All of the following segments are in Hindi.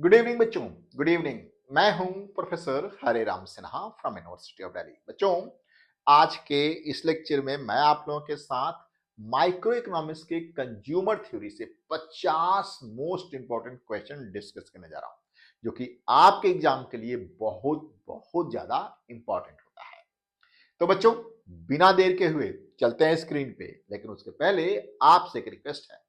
गुड इवनिंग बच्चों। Good evening. मैं हूं professor Hare Ram Sinha from university of Delhi. बच्चों, आज के इस लेक्चर में मैं आप लोगों के साथ माइक्रो इकोनॉमिक्स के कंज्यूमर थ्योरी से 50 मोस्ट इंपॉर्टेंट क्वेश्चन डिस्कस करने जा रहा हूं, जो कि आपके एग्जाम के लिए बहुत बहुत ज्यादा इंपॉर्टेंट होता है। तो बच्चों, बिना देर के हुए चलते हैं स्क्रीन पे, लेकिन उसके पहले आपसे एक रिक्वेस्ट है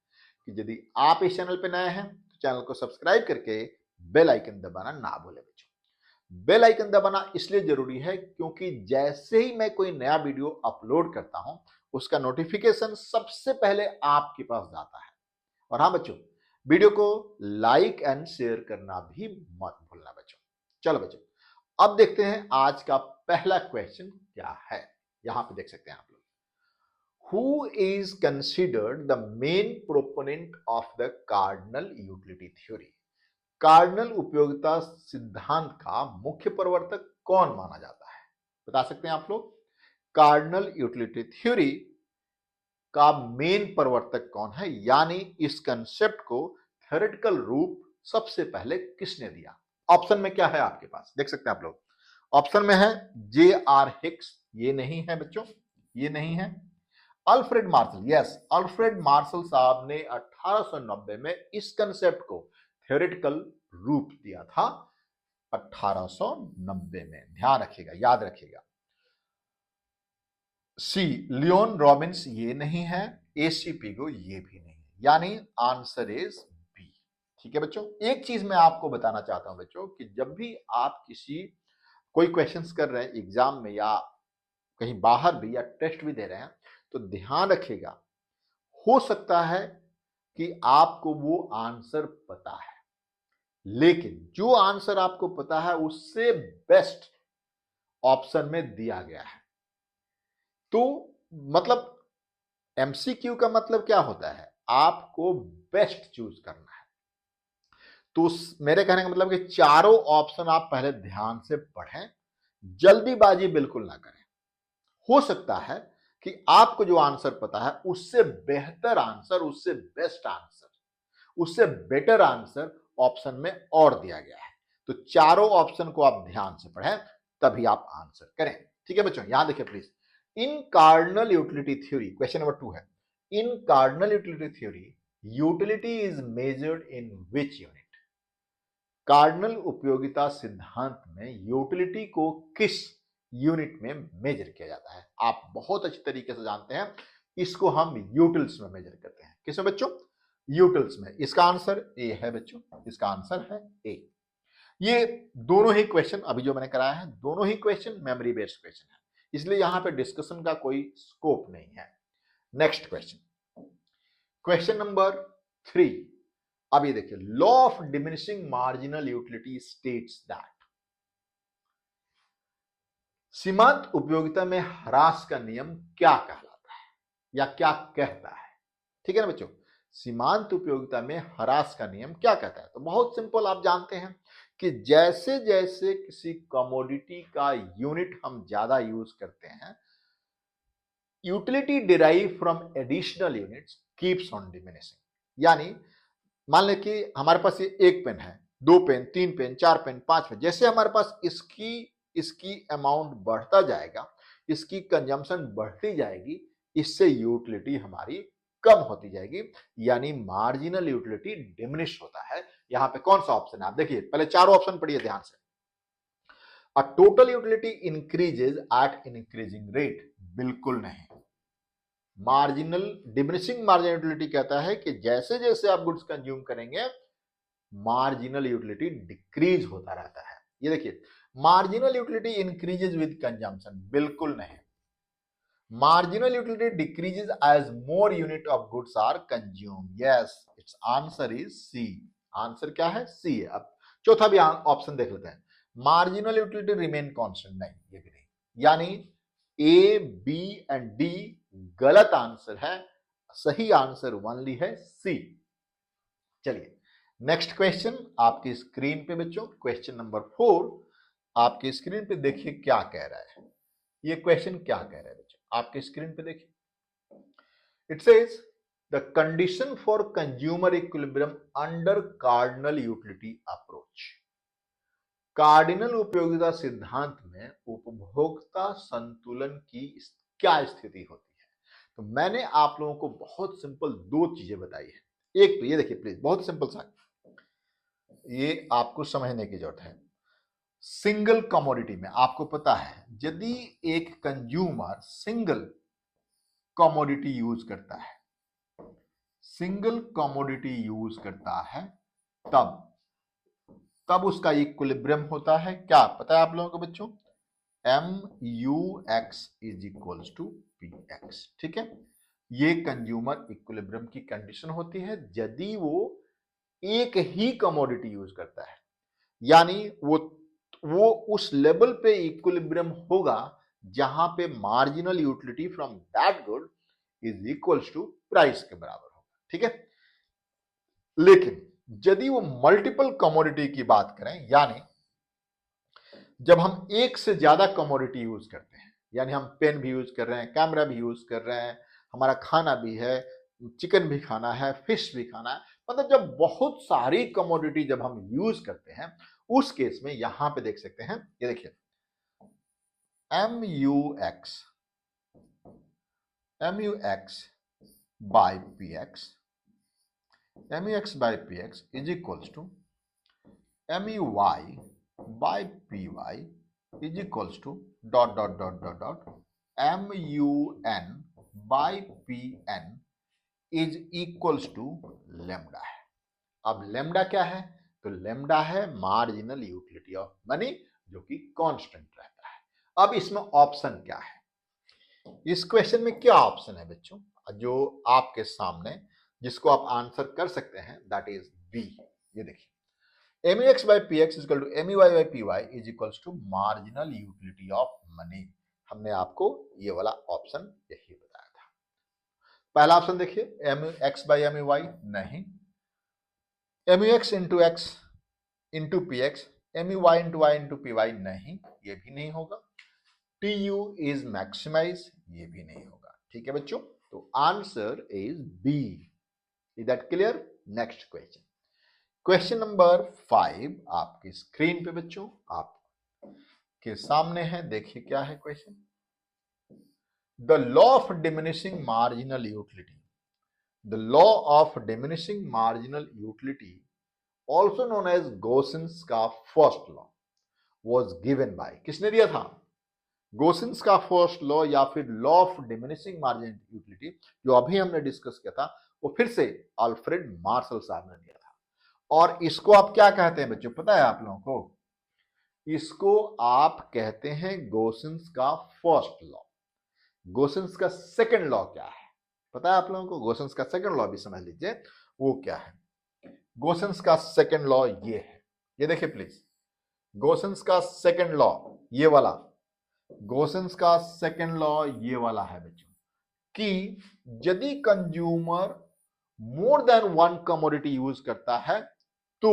कि यदि आप इस चैनल पे नए हैं तो चैनल को सब्सक्राइब करके बेल आइकन दबाना ना भूलें बच्चों। बेल आइकन दबाना इसलिए जरूरी है क्योंकि जैसे ही मैं कोई नया वीडियो अपलोड करता हूं, उसका नोटिफिकेशन सबसे पहले आपके पास जाता है। और हाँ बच्चों, वीडियो को लाइक एंड शेयर करना भी मत भूलना बच्चों। चलो बच्चों, अब देखते हैं आज का पहला क्वेश्चन क्या है। यहां पे देख सकते हैं आप लोग। Who is considered the main proponent of the cardinal utility theory? Cardinal उपयोगिता सिद्धांत का मुख्य प्रवर्तक कौन माना जाता है? बता सकते हैं आप लोग? कार्डिनल यूटिलिटी थ्योरी का मेन प्रवर्तक कौन है, यानी इस कंसेप्ट को थ्योरेटिकल रूप सबसे पहले किसने दिया? ऑप्शन में क्या है आपके पास, देख सकते हैं आप लोग। ऑप्शन में है J.R. हिक्स, ये नहीं है बच्चों, ये नहीं है। Alfred Marshall, yes, Alfred Marshall साहब ने 1890 में इस कंसेप्ट को थ्योरेटिकल रूप दिया था। 1890 में, ध्यान रखिएगा, याद रखिएगा। सी लियोन रॉबिन्स, ये नहीं है। एसी पिगो, ये भी नहीं है, यानी आंसर इज बी। ठीक है बच्चों, एक चीज मैं आपको बताना चाहता हूं बच्चों कि जब भी आप कोई क्वेश्चंस कर रहे हैं एग्जाम में या कहीं बाहर भी या टेस्ट भी दे रहे हैं, तो ध्यान रखिएगा, हो सकता है कि आपको वो आंसर पता है, लेकिन जो आंसर आपको पता है उससे बेस्ट ऑप्शन में दिया गया है। तो मतलब एमसीक्यू का मतलब क्या होता है? आपको बेस्ट चूज करना है। तो मेरे कहने का मतलब कि चारों ऑप्शन आप पहले ध्यान से पढ़ें, जल्दीबाजी बिल्कुल ना करें। हो सकता है कि आपको जो आंसर पता है उससे बेहतर आंसर, उससे बेस्ट आंसर, उससे बेटर आंसर ऑप्शन में और दिया गया है। तो चारों ऑप्शन को आप ध्यान से पढ़ें, तभी आप आंसर करें। ठीक है बच्चों, यहां देखिए please. In cardinal utility theory, question number 2 है, in cardinal utility theory utility is measured in which unit? कार्डिनल उपयोगिता सिद्धांत में यूटिलिटी को किस यूनिट में मेजर किया जाता है? आप बहुत अच्छी तरीके से जानते हैं, इसको हम यूटिल्स में मेजर करते हैं। किसमें बच्चों? यूटिल्स में। इसका आंसर ए है बच्चों, इसका आंसर है ए। ये दोनों ही क्वेश्चन अभी जो मैंने कराया है, दोनों ही क्वेश्चन मेमोरी बेस्ड क्वेश्चन है, इसलिए यहां पे डिस्कशन का कोई स्कोप नहीं है। Next question, question number 3। अब ये देखिए, law of diminishing marginal utility states that, सीमांत उपयोगिता में ह्रास का नियम क्या कहलाता है या क्या कहता है? ठीक है ना बच्चों, सीमांत उपयोगिता में ह्रास का नियम क्या कहता है? तो बहुत सिंपल, आप जानते हैं कि जैसे जैसे किसी कमोडिटी का यूनिट हम ज्यादा यूज करते हैं, utility derive from additional units keeps on diminishing. यानी मान लें कि हमारे पास ये एक पेन है, 2 पेन, 3 पेन, 4 पेन, 5 पेन, जैसे हमारे पास इसकी इसकी अमाउंट बढ़ता जाएगा, इसकी कंजम्पशन बढ़ती जाएगी, इससे यूटिलिटी हमारी कम होती जाएगी, यानी मार्जिनल यूटिलिटी डिमिनिश होता है। यहां पे कौन सा ऑप्शन है? आप देखिए, पहले चारों ऑप्शन पढ़िए ध्यान से। A total utility increases at increasing rate, बिल्कुल नहीं। मार्जिनल डिमिनिशिंग मार्जिनल यूटिलिटी कहता है कि जैसे जैसे आप गुड्स कंज्यूम करेंगे, मार्जिनल यूटिलिटी डिक्रीज होता रहता है। ये देखिए, marginal utility increases with consumption, बिल्कुल नहीं। Marginal utility decreases as more unit of goods are consume, yes, it's answer is C. Answer क्या है? सी है। अब चौथा भी ऑप्शन देख लेते हैं, मार्जिनल यूटिलिटी रिमेन कांस्टेंट, नहीं, ये भी नहीं। यानी ए, बी एंड डी गलत आंसर है, सही आंसर ओनली है सी। चलिए नेक्स्ट क्वेश्चन आपकी स्क्रीन पे बच्चों, क्वेश्चन नंबर 4 आपकी स्क्रीन पे देखिए क्या कह रहा है। ये क्वेश्चन क्या कह रहा है बच्चों, आपके स्क्रीन पे देखिए। It says the condition for consumer equilibrium under cardinal utility approach. Cardinal उपयोगिता सिद्धांत में उपभोक्ता संतुलन की क्या स्थिति होती है? तो मैंने आप लोगों को बहुत सिंपल दो चीजें बताई है। एक तो ये देखिए प्लीज, बहुत सिंपल सा, ये आपको समझने की जरूरत है। सिंगल कमोडिटी में आपको पता है, यदि एक कंज्यूमर सिंगल कमोडिटी यूज करता है, सिंगल कमोडिटी यूज करता है, तब तब उसका इक्विलिब्रियम होता है, क्या पता है आप लोगों को बच्चों? MUX is equals to PX। ठीक है, ये कंज्यूमर इक्विलिब्रियम की कंडीशन होती है यदि वो एक ही कमोडिटी यूज करता है, यानी वो उस लेवल पे इक्विलिब्रियम होगा जहां पे marginal utility from that good is equals to price के बराबर होगा। ठीक है, लेकिन यदि वो मल्टीपल कमोडिटी की बात करें, यानी जब हम एक से ज्यादा कमोडिटी यूज करते हैं, यानी हम पेन भी यूज कर रहे हैं, कैमरा भी यूज कर रहे हैं, हमारा खाना भी है, चिकन भी खाना है, फिश भी खाना है, मतलब जब बहुत सारी कमोडिटी जब हम यूज करते हैं, उस केस में यहां पे देख सकते हैं, ये देखिए MUX by PX, MUX by PX is equals to MUY by PY is equals to dot dot dot dot dot MUN by PN is equals to lambda है। अब lambda क्या है? तो lambda है मार्जिनल यूटिलिटी ऑफ मनी, जो कि कांस्टेंट रहता है। अब इसमें ऑप्शन क्या है? इस क्वेश्चन में क्या ऑप्शन है बच्चों जो आपके सामने, जिसको आप आंसर कर सकते हैं? That is B. ये देखिए, MUX by PX is equal to MUY by PY is equals to marginal utility of money। हमने आपको ये वाला ऑप्शन यही बताया था। पहला ऑप्शन देखिए, MUX by MUY नहीं, MUX into X into PX, MUY into Y into PY नहीं, ये भी नहीं होगा। TU is maximize, ये भी नहीं होगा। ठीक है बच्चों, तो answer is B. Is that clear? Next question, question number 5 आपकी स्क्रीन पे बच्चों आपके सामने है। देखिए क्या है question. The law of diminishing marginal utility, the law of diminishing marginal utility also known as Gossen's का first law was given by, किसने दिया था? गोसेंस का फर्स्ट लॉ या फिर law of diminishing marginal utility, जो अभी हमने डिस्कस किया था, वो फिर से अल्फ्रेड मार्शल साहब ने दिया था। और इसको आप क्या कहते हैं बच्चों, पता है आप लोगों को? इसको आप कहते हैं गोसेंस का फर्स्ट लॉ। गोसेंस का सेकंड लॉ क्या है पता है आप लोगों को? गोसेंस का सेकंड लॉ भी समझ लीजिए, वो क्या है? गोसेंस का सेकंड लॉ ये है, ये देखिए प्लीज, गोसेंस का सेकंड लॉ ये वाला, गोसेंस का सेकंड लॉ ये वाला है बच्चों, कि यदि consumer more than one commodity use करता है तो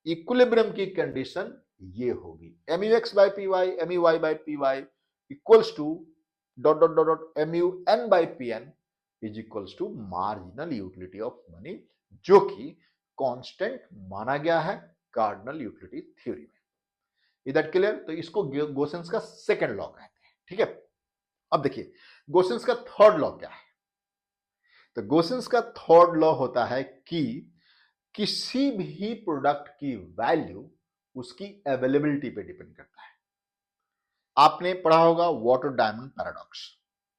इक्विलिब्रियम की कंडीशन ये होगी, MUX by PY, MUY by PY equals to dot dot dot dot MUN by PN is equals to marginal utility of money, जो कि कांस्टेंट माना गया है कार्डिनल यूटिलिटी थ्योरी में। Is that clear? तो इसको गोसेंस का सेकंड लॉ कहते हैं। ठीक है, अब देखिए गोसेंस का थर्ड लॉ क्या है? तो गोसेंस का थर्ड लॉ होता है कि किसी भी प्रोडक्ट की वैल्यू उसकी अवेलेबिलिटी पे डिपेंड करता है। आपने पढ़ा होगा वाटर डायमंड पैराडॉक्स,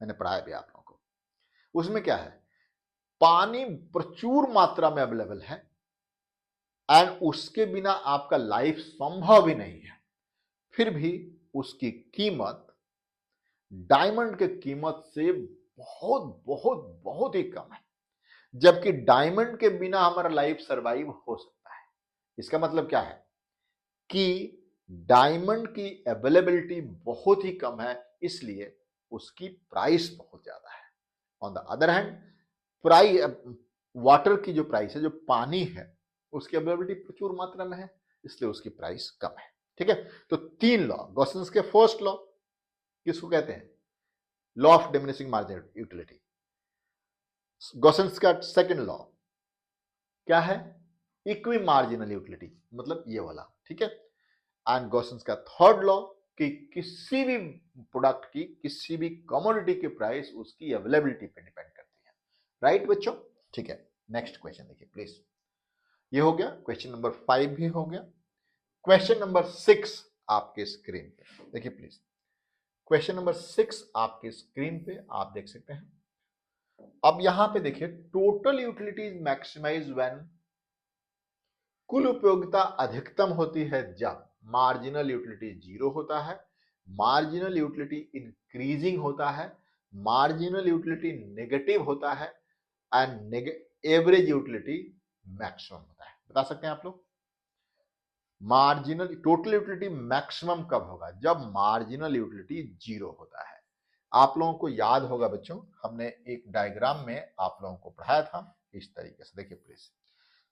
मैंने पढ़ाया भी आप लोगों को। उसमें क्या है, पानी प्रचुर मात्रा में अवेलेबल है एंड उसके बिना आपका लाइफ संभव ही नहीं है, फिर भी उसकी कीमत डायमंड के कीमत से बहुत बहुत बहुत ही कम है, जबकि डायमंड के बिना हमारा लाइफ सरवाइव हो सकता है। इसका मतलब क्या है कि डायमंड की अवेलेबिलिटी बहुत ही कम है, इसलिए उसकी प्राइस बहुत ज्यादा है। On the other hand price, water की जो प्राइस है, जो पानी है, उसकी अवेलेबिलिटी प्रचुर मात्रा में है, इसलिए उसकी प्राइस कम है। ठीक है, तो तीन लॉ, गोसेंस के फर्स्ट लॉ किसको कहते हैं? Law of diminishing marginal utility. Gossen's का सेकंड लॉ क्या है? इक्वी मार्जिनल यूटिलिटी, मतलब ये वाला, ठीक है। एंड गॉसन्स का थर्ड लॉ कि किसी भी प्रोडक्ट की, किसी भी कमोडिटी की प्राइस उसकी अवेलेबिलिटी पे डिपेंड करती है, राइट बच्चों, ठीक है। नेक्स्ट क्वेश्चन देखिए प्लीज। ये हो गया, क्वेश्चन नंबर 5 भी हो गया। क्वेश्चन नंबर 6 आपके स्क्रीन पे देखिए प्लीज। क्वेश्चन नंबर 6 आपके स्क्रीन पे आप देख सकते हैं। अब यहां पे देखिए, टोटल यूटिलिटीज मैक्सिमाइज व्हेन, कुल उपयोगिता अधिकतम होती है जब मार्जिनल यूटिलिटी जीरो होता है, मार्जिनल यूटिलिटी इंक्रीजिंग होता है, मार्जिनल यूटिलिटी नेगेटिव होता है, एंड एवरेज यूटिलिटी मैक्सिमम होता है। बता सकते हैं आप लोग मार्जिनल टोटल यूटिलिटी मैक्सिमम कब होगा? जब मार्जिनल यूटिलिटी जीरो होता है। आप लोगों को याद होगा बच्चों, हमने एक डायग्राम में आप लोगों को पढ़ाया था इस तरीके से, देखिए प्लीज।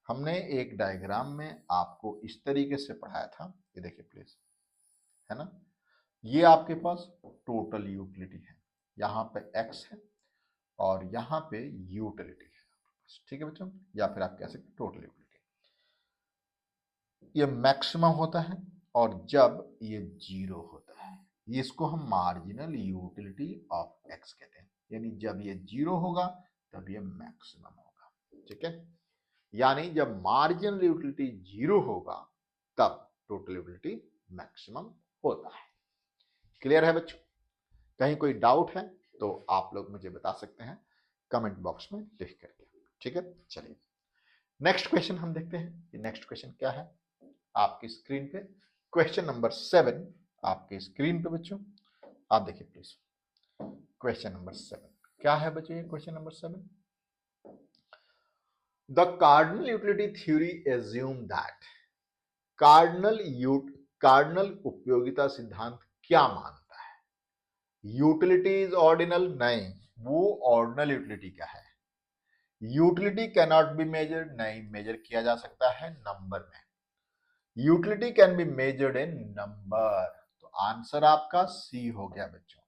हमने एक डायग्राम में आपको इस तरीके से पढ़ाया था, ये देखिए प्लीज, है ना। ये आपके पास टोटल यूटिलिटी है, यहाँ पे एक्स है और यहाँ पे यूटिलिटी है, ठीक है बच्चों, या फिर आप कह सकते हैं टोटल यूटिलिटी। ये मैक्सिमम होता है और जब ये जीरो होता है, इसको हम मार्जिनल यूटिलिटी ऑफ एक्स कहते हैं, यानी जब ये जीरो होगा तब ये मैक्सिमम होगा, ठीक है। यानी जब मार्जिनल यूटिलिटी जीरो होगा तब टोटल यूटिलिटी मैक्सिमम होता है। क्लियर है बच्चों? कहीं कोई डाउट है तो आप लोग मुझे बता सकते हैं कमेंट बॉक्स में लिख करके, ठीक है। चलिए नेक्स्ट क्वेश्चन हम देखते हैं। नेक्स्ट क्वेश्चन क्या है आपकी स्क्रीन पे? क्वेश्चन नंबर 7 आपके स्क्रीन पे बच्चों, आप देखिए प्लीज। क्वेश्चन नंबर 7 क्या है बच्चों? ये question number 7, the cardinal utility theory assume that, cardinal उपयोगिता सिद्धांत क्या मानता है? Utility is ordinal? नहीं, वो ऑर्डिनल यूटिलिटी क्या है? Utility can not be measured? नहीं, मेजर किया जा सकता है नंबर में। Utility can be measured in number, तो आंसर आपका सी हो गया बच्चों।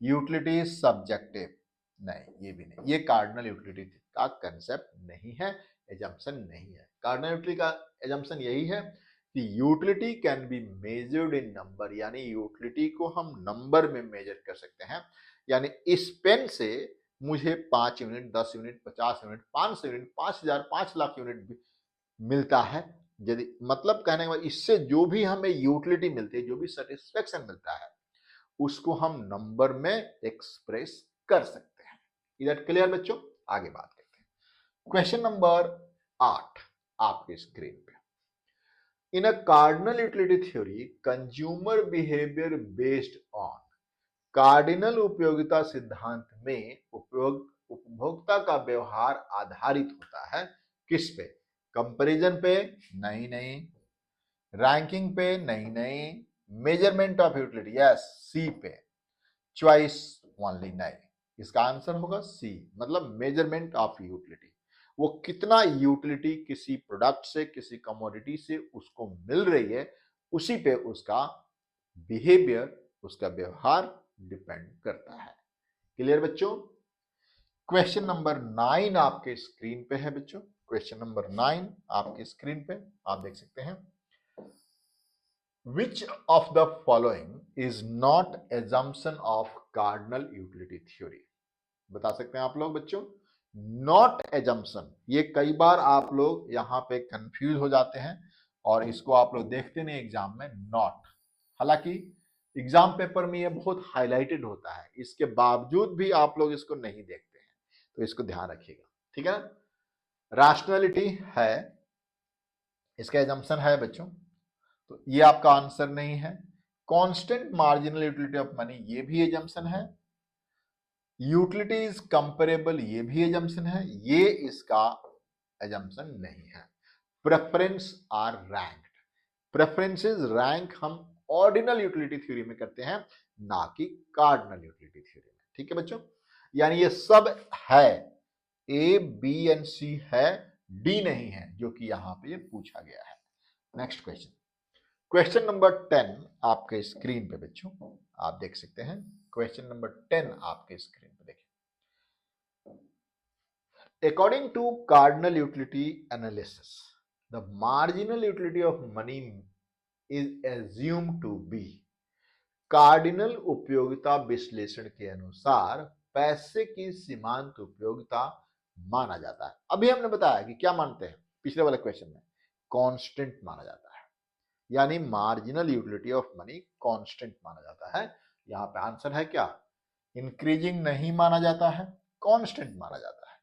Utility is subjective? नहीं, ये भी नहीं, ये कार्डिनल यूटिलिटी का कंसेप्ट नहीं है, एजम्पशन नहीं है। कार्डिनल यूटिलिटी का एजम्पशन यही है कि utility can be measured in number, यानी यूटिलिटी को हम नंबर में मेजर कर सकते हैं। यानी इस पेन से मुझे 5 unit, 10 unit, 50 unit, 500 unit, 5000, 5 lakh unit मिलता है। यदि मतलब कहने के बाद इससे जो भी हमें यूटिलिटी मिलती है, जो भी सेटिस्फेक्शन मिलता है, उसको हम नंबर में एक्सप्रेस कर सकते हैं। इधर क्लियर बच्चों? आगे बात करते हैं। क्वेश्चन नंबर 8 आपके स्क्रीन पे, in a cardinal utility theory consumer behaviour based on, कार्डिनल उपयोगिता सिद्धांत में उपभोक्ता का व्यवहार आधारित होता है किस पे? कंपैरिजन पे? नहीं नहीं। रैंकिंग पे? नहीं नहीं। Measurement of utility? यस, सी पे। Choice only? नहीं, इसका आंसर होगा सी, मतलब मेजरमेंट ऑफ यूटिलिटी। वो कितना यूटिलिटी किसी प्रोडक्ट से, किसी कमोडिटी से उसको मिल रही है, उसी पे उसका बिहेवियर, उसका व्यवहार डिपेंड करता है। क्लियर बच्चों? क्वेश्चन नंबर 9 आपके स्क्रीन पे है बच्चों। क्वेश्चन नंबर 9 आपके स्क्रीन पे आप देख सकते हैं। Which of the following is not assumption of cardinal utility theory? बता सकते हैं आप लोग बच्चों? नॉट एजम्पशन, ये कई बार आप लोग यहां पे कंफ्यूज हो जाते हैं और इसको आप लोग देखते नहीं एग्जाम में, नॉट। हालांकि एग्जाम पेपर में ये बहुत हाईलाइटेड होता है, इसके बावजूद भी आप लोग इसको नहीं देखते हैं, तो इसको ध्यान रखिएगा, ठीक है ना। रैशनैलिटी है, इसका एजम्पशन है बच्चों, तो ये आपका आंसर नहीं है। Constant marginal utility of money, ये भी एजम्पशन है। यूटिलिटी इज कंपेरेबल, ये भी एजम्पशन है, ये इसका एजम्पशन नहीं है। Preference are ranked, preferences rank हम ऑर्डिनल यूटिलिटी थ्योरी में करते हैं, ना कि कार्डिनल यूटिलिटी थ्योरी में, ठीक है बच्चों। यानी ये सब है, ए बी एंड सी है, डी नहीं है, जो कि यहां पे ये पूछा गया है। नेक्स्ट क्वेश्चन, क्वेश्चन नंबर 10 आपके स्क्रीन पे बच्चों, आप देख सकते हैं। क्वेश्चन नंबर 10 आपके स्क्रीन पे देखिए। According to cardinal utility analysis, the marginal utility of money is assume to be, cardinal उपयोगिता विश्लेषण के अनुसार पैसे की सीमांत उपयोगिता माना जाता है। अभी हमने बताया कि क्या मानते हैं पिछले वाले क्वेश्चन में, कांस्टेंट माना जाता है, यानी marginal utility of money constant माना जाता है। यहां पे आंसर है क्या, इंक्रीजिंग नहीं माना जाता है, कांस्टेंट माना जाता है,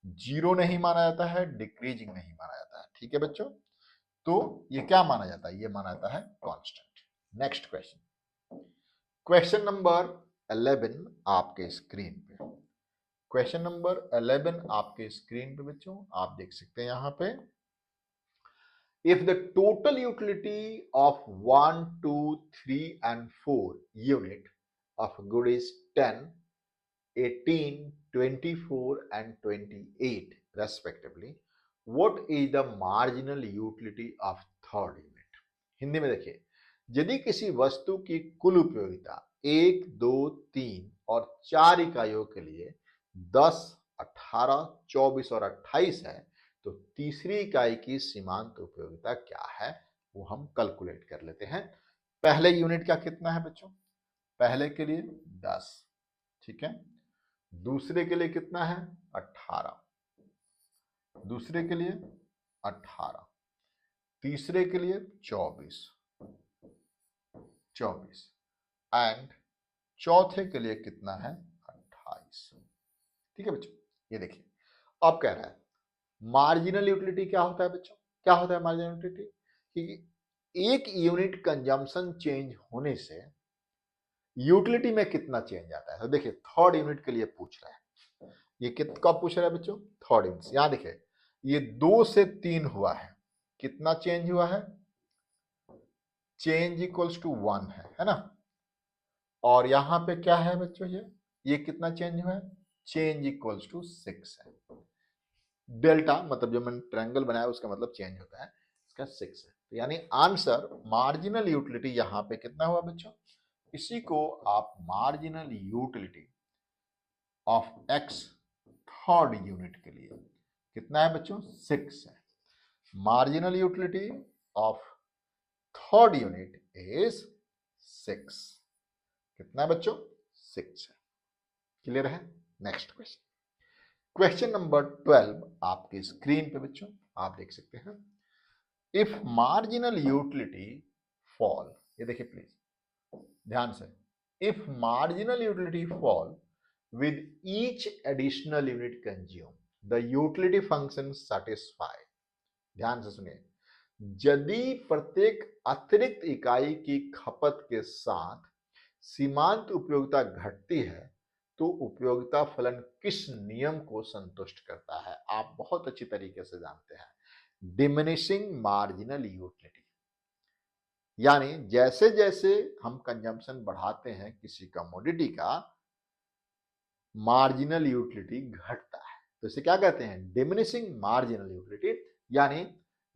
जीरो नहीं माना जाता है, डिक्रीजिंग नहीं माना जाता है। ठीक है बच्चों, तो ये क्या माना जाता है, ये माना जाता है constant. Next question, question number 11 आपके स्क्रीन पे, क्वेश्चन नंबर 11 आपके स्क्रीन पे बच्चों आप देख सकते हैं यहां पे, if the total utility of 1 2 3 and 4 unit of good is 10 18 24 and 28 respectively, what is the marginal utility of third unit? Hindi में देखिए, यदि किसी वस्तु की कुल उपयोगिता 1 2 3 और 4 इकाइयों के लिए 10 18 24 और 28 है, तो तीसरी इकाई की सीमांत उपयोगिता क्या है वो हम कैलकुलेट कर लेते हैं। पहले यूनिट का कितना है बच्चों, पहले के लिए 10, ठीक है, दूसरे के लिए कितना है 18, दूसरे के लिए 18, तीसरे के लिए 24 एंड चौथे के लिए कितना है 28। ठीक है बच्चों, ये देखिए अब कह रहा है मार्जिनल यूटिलिटी क्या होता है बच्चों, क्या होता है मार्जिनल यूटिलिटी, कि एक यूनिट कंजम्पशन चेंज होने से यूटिलिटी में कितना चेंज आता है। तो देखिए थर्ड यूनिट के लिए पूछ रहा है, ये कब पूछ रहा है बच्चों, थर्ड यूनिट। यहां देखिए ये 2 से 3 हुआ है, कितना चेंज हुआ है, चेंज इक्वल्स टू 1 है ना, और यहां पे क्या है बच्चों, ये कितना चेंज हुआ है, चेंज इक्वल्स टू 6 है। डेल्टा मतलब जो मैंने ट्रायंगल बनाया उसका मतलब चेंज होता है, इसका 6 है। तो यानी आंसर मार्जिनल यूटिलिटी यहां पे कितना हुआ बच्चों, इसी को आप marginal utility of x third unit के लिए कितना है बच्चों, 6 है। Marginal utility of third unit is 6, कितना है बच्चों, 6 है। क्लियर है। नेक्स्ट क्वेश्चन, क्वेश्चन नंबर 12 आपके स्क्रीन पे बच्चों आप देख सकते हैं, इफ मार्जिनल यूटिलिटी फॉल, ये देखिए प्लीज ध्यान से, if marginal utility fall with each additional unit consumed, the utility function satisfy, ध्यान से सुनिए, यदि प्रत्येक अतिरिक्त इकाई की खपत के साथ सीमांत उपयोगिता घटती है तो उपयोगिता फलन किस नियम को संतुष्ट करता है, आप बहुत अच्छी तरीके से जानते हैं, डिमिनिशिंग मार्जिनल यूटिलिटी। यानी जैसे जैसे हम कंजम्पशन बढ़ाते हैं किसी कमोडिटी का, मार्जिनल यूटिलिटी घटता है, तो इसे क्या कहते हैं, डिमिनिशिंग मार्जिनल यूटिलिटी। यानी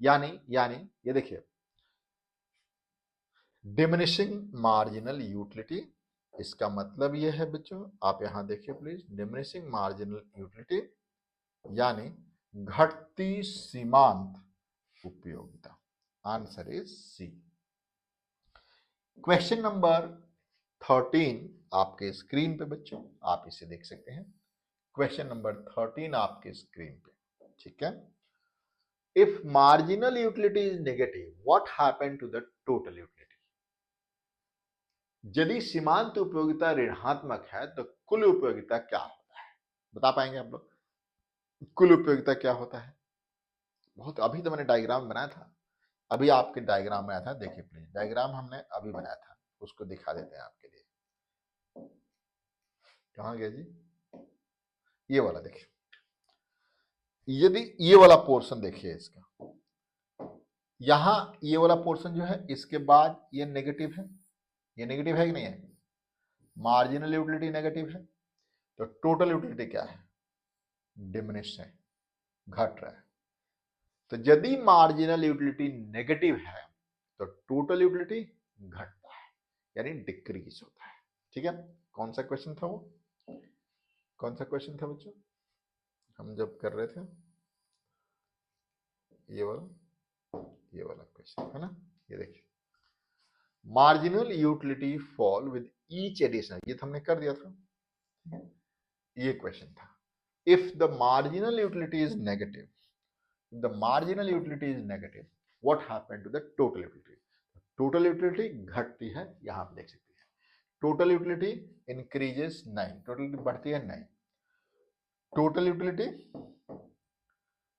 यानी यानी ये देखिए डिमिनिशिंग मार्जिनल यूटिलिटी, इसका मतलब ये है बच्चों, आप यहां देखिए प्लीज, डिमिनिशिंग मार्जिनल यूटिलिटी यानी घटती सीमांत उपयोगिता। Answer is C. Question number 13 आपके स्क्रीन पे बच्चों आप इसे देख सकते हैं, क्वेश्चन नंबर 13 आपके स्क्रीन पे, ठीक है, if marginal utility is negative what happen to the total utility, यदि सीमांत उपयोगिता ऋणात्मक है तो कुल उपयोगिता क्या होता है, बता पाएंगे आप लोग, कुल उपयोगिता क्या होता है। बहुत अभी तो मैंने डायग्राम बनाया था, अभी आपके डायग्राम बनाया था, देखिए प्लीज डायग्राम हमने अभी बनाया था, उसको दिखा देते हैं आपके लिए, कहां गया जी, ये वाला देखिए, यदि ये वाला पोर्शन देखिए इसका, यहां ये वाला पोर्शन जो है इसके बाद ये नेगेटिव है, ये नेगेटिव है कि नहीं है, मार्जिनल यूटिलिटी नेगेटिव है, तो टोटल यूटिलिटी क्या है, डिमिनिश है, घट रहा है। तो यदि मार्जिनल यूटिलिटी नेगेटिव है तो टोटल यूटिलिटी घटता है, यानी डिक्रीज होता है। ठीक है, कौन सा क्वेश्चन था वो, कौन सा क्वेश्चन था बच्चों हम जब कर रहे थे, ये वाला, क्वेश्चन, है ना। ये देखिए, marginal utility fall with each addition, ये तो हमने कर दिया था, ये क्वेश्चन था। If the marginal utility is negative, the marginal utility is negative, what happened to the total utility? total utility घटती है, यहां आप देख सकते हैं total utility increases नहीं, total utility बढ़ती है नहीं, total utility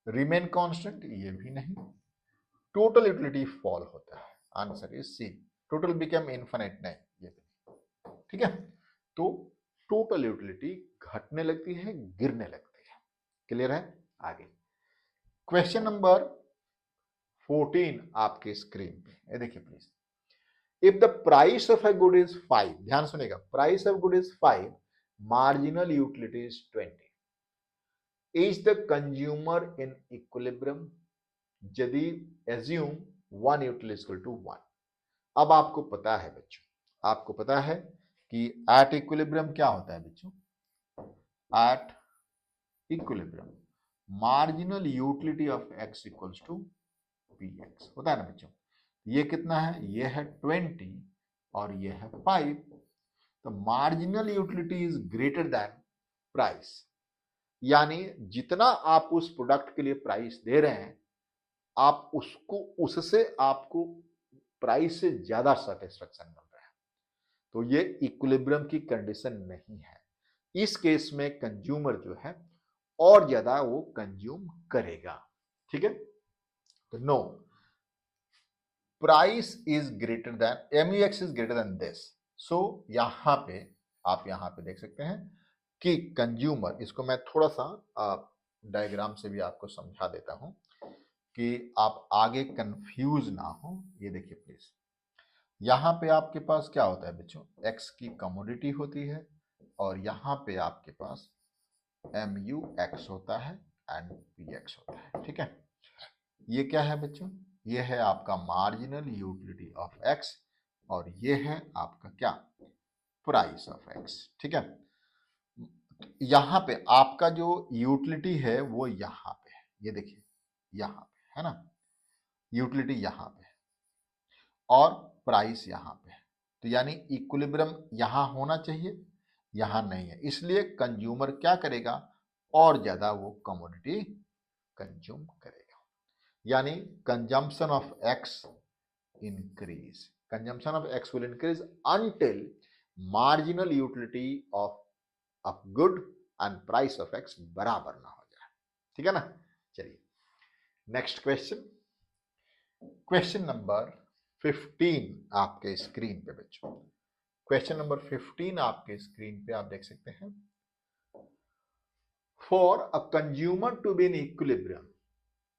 remain constant, ये भी नहीं, total utility fall होता है, answer is C, total become infinite नहीं, ये भी नहीं, ठीक है। तो total utility घटने लगती है, गिरने लगती है, क्लियर है। आगे क्वेश्चन नंबर 14 आपके स्क्रीन पे, ये देखिए please. If the price of a good is 5, ध्यान सुनेगा, price of good is 5, marginal utility is 20, is the consumer in equilibrium, यदि assume 1 utility is equal to 1। अब आपको पता है बच्चों, आपको पता है कि एट इक्विलिब्रियम क्या होता है बच्चों, at equilibrium marginal utility of x equals to px होता है ना बच्चों। ये कितना है, ये है 20 और ये है 5, तो marginal utility is greater then price, यानी जितना आप उस प्रोडक्ट के लिए प्राइस दे रहे हैं, आप उसको, उससे आपको प्राइस से ज्यादा सेटिस्फेक्शन मिल रहा है, तो ये इक्विलिब्रियम की कंडीशन नहीं है। इस केस में कंज्यूमर जो है और ज्यादा वो कंज्यूम करेगा, ठीक है। तो no, price is greater than MUX is greater than this, so यहां पे आप यहां पे देख सकते हैं कि कंज्यूमर, इसको मैं थोड़ा सा डायग्राम से भी आपको समझा देता हूं कि आप आगे कंफ्यूज ना हो। ये देखिए प्लीज, यहां पे आपके पास क्या होता है बच्चों, X की कमोडिटी होती है और यहां पे आपके पास MUX होता है एंड PX होता है, ठीक है। ये क्या है बच्चों, ये है आपका मार्जिनल यूटिलिटी ऑफ X और ये है आपका क्या, प्राइस ऑफ X, ठीक है। यहां पे आपका जो यूटिलिटी है वो यहां पे है, ये देखिए यहां पे है ना, यूटिलिटी यहां पे है और प्राइस यहां पे है, तो यानी इक्विलिब्रियम यहां होना चाहिए, यहां नहीं है, इसलिए कंज्यूमर क्या करेगा, और ज्यादा वो कमोडिटी कंज्यूम करेगा, यानी consumption of x increase, consumption of x will increase until marginal utility of good and price of x बराबर ना हो जाए, ठीक है ना। चलिए नेक्स्ट क्वेश्चन, क्वेश्चन नंबर 15 आपके स्क्रीन पे बच्चों, क्वेश्चन नंबर 15 आपके स्क्रीन पे आप देख सकते हैं। For a consumer to be in equilibrium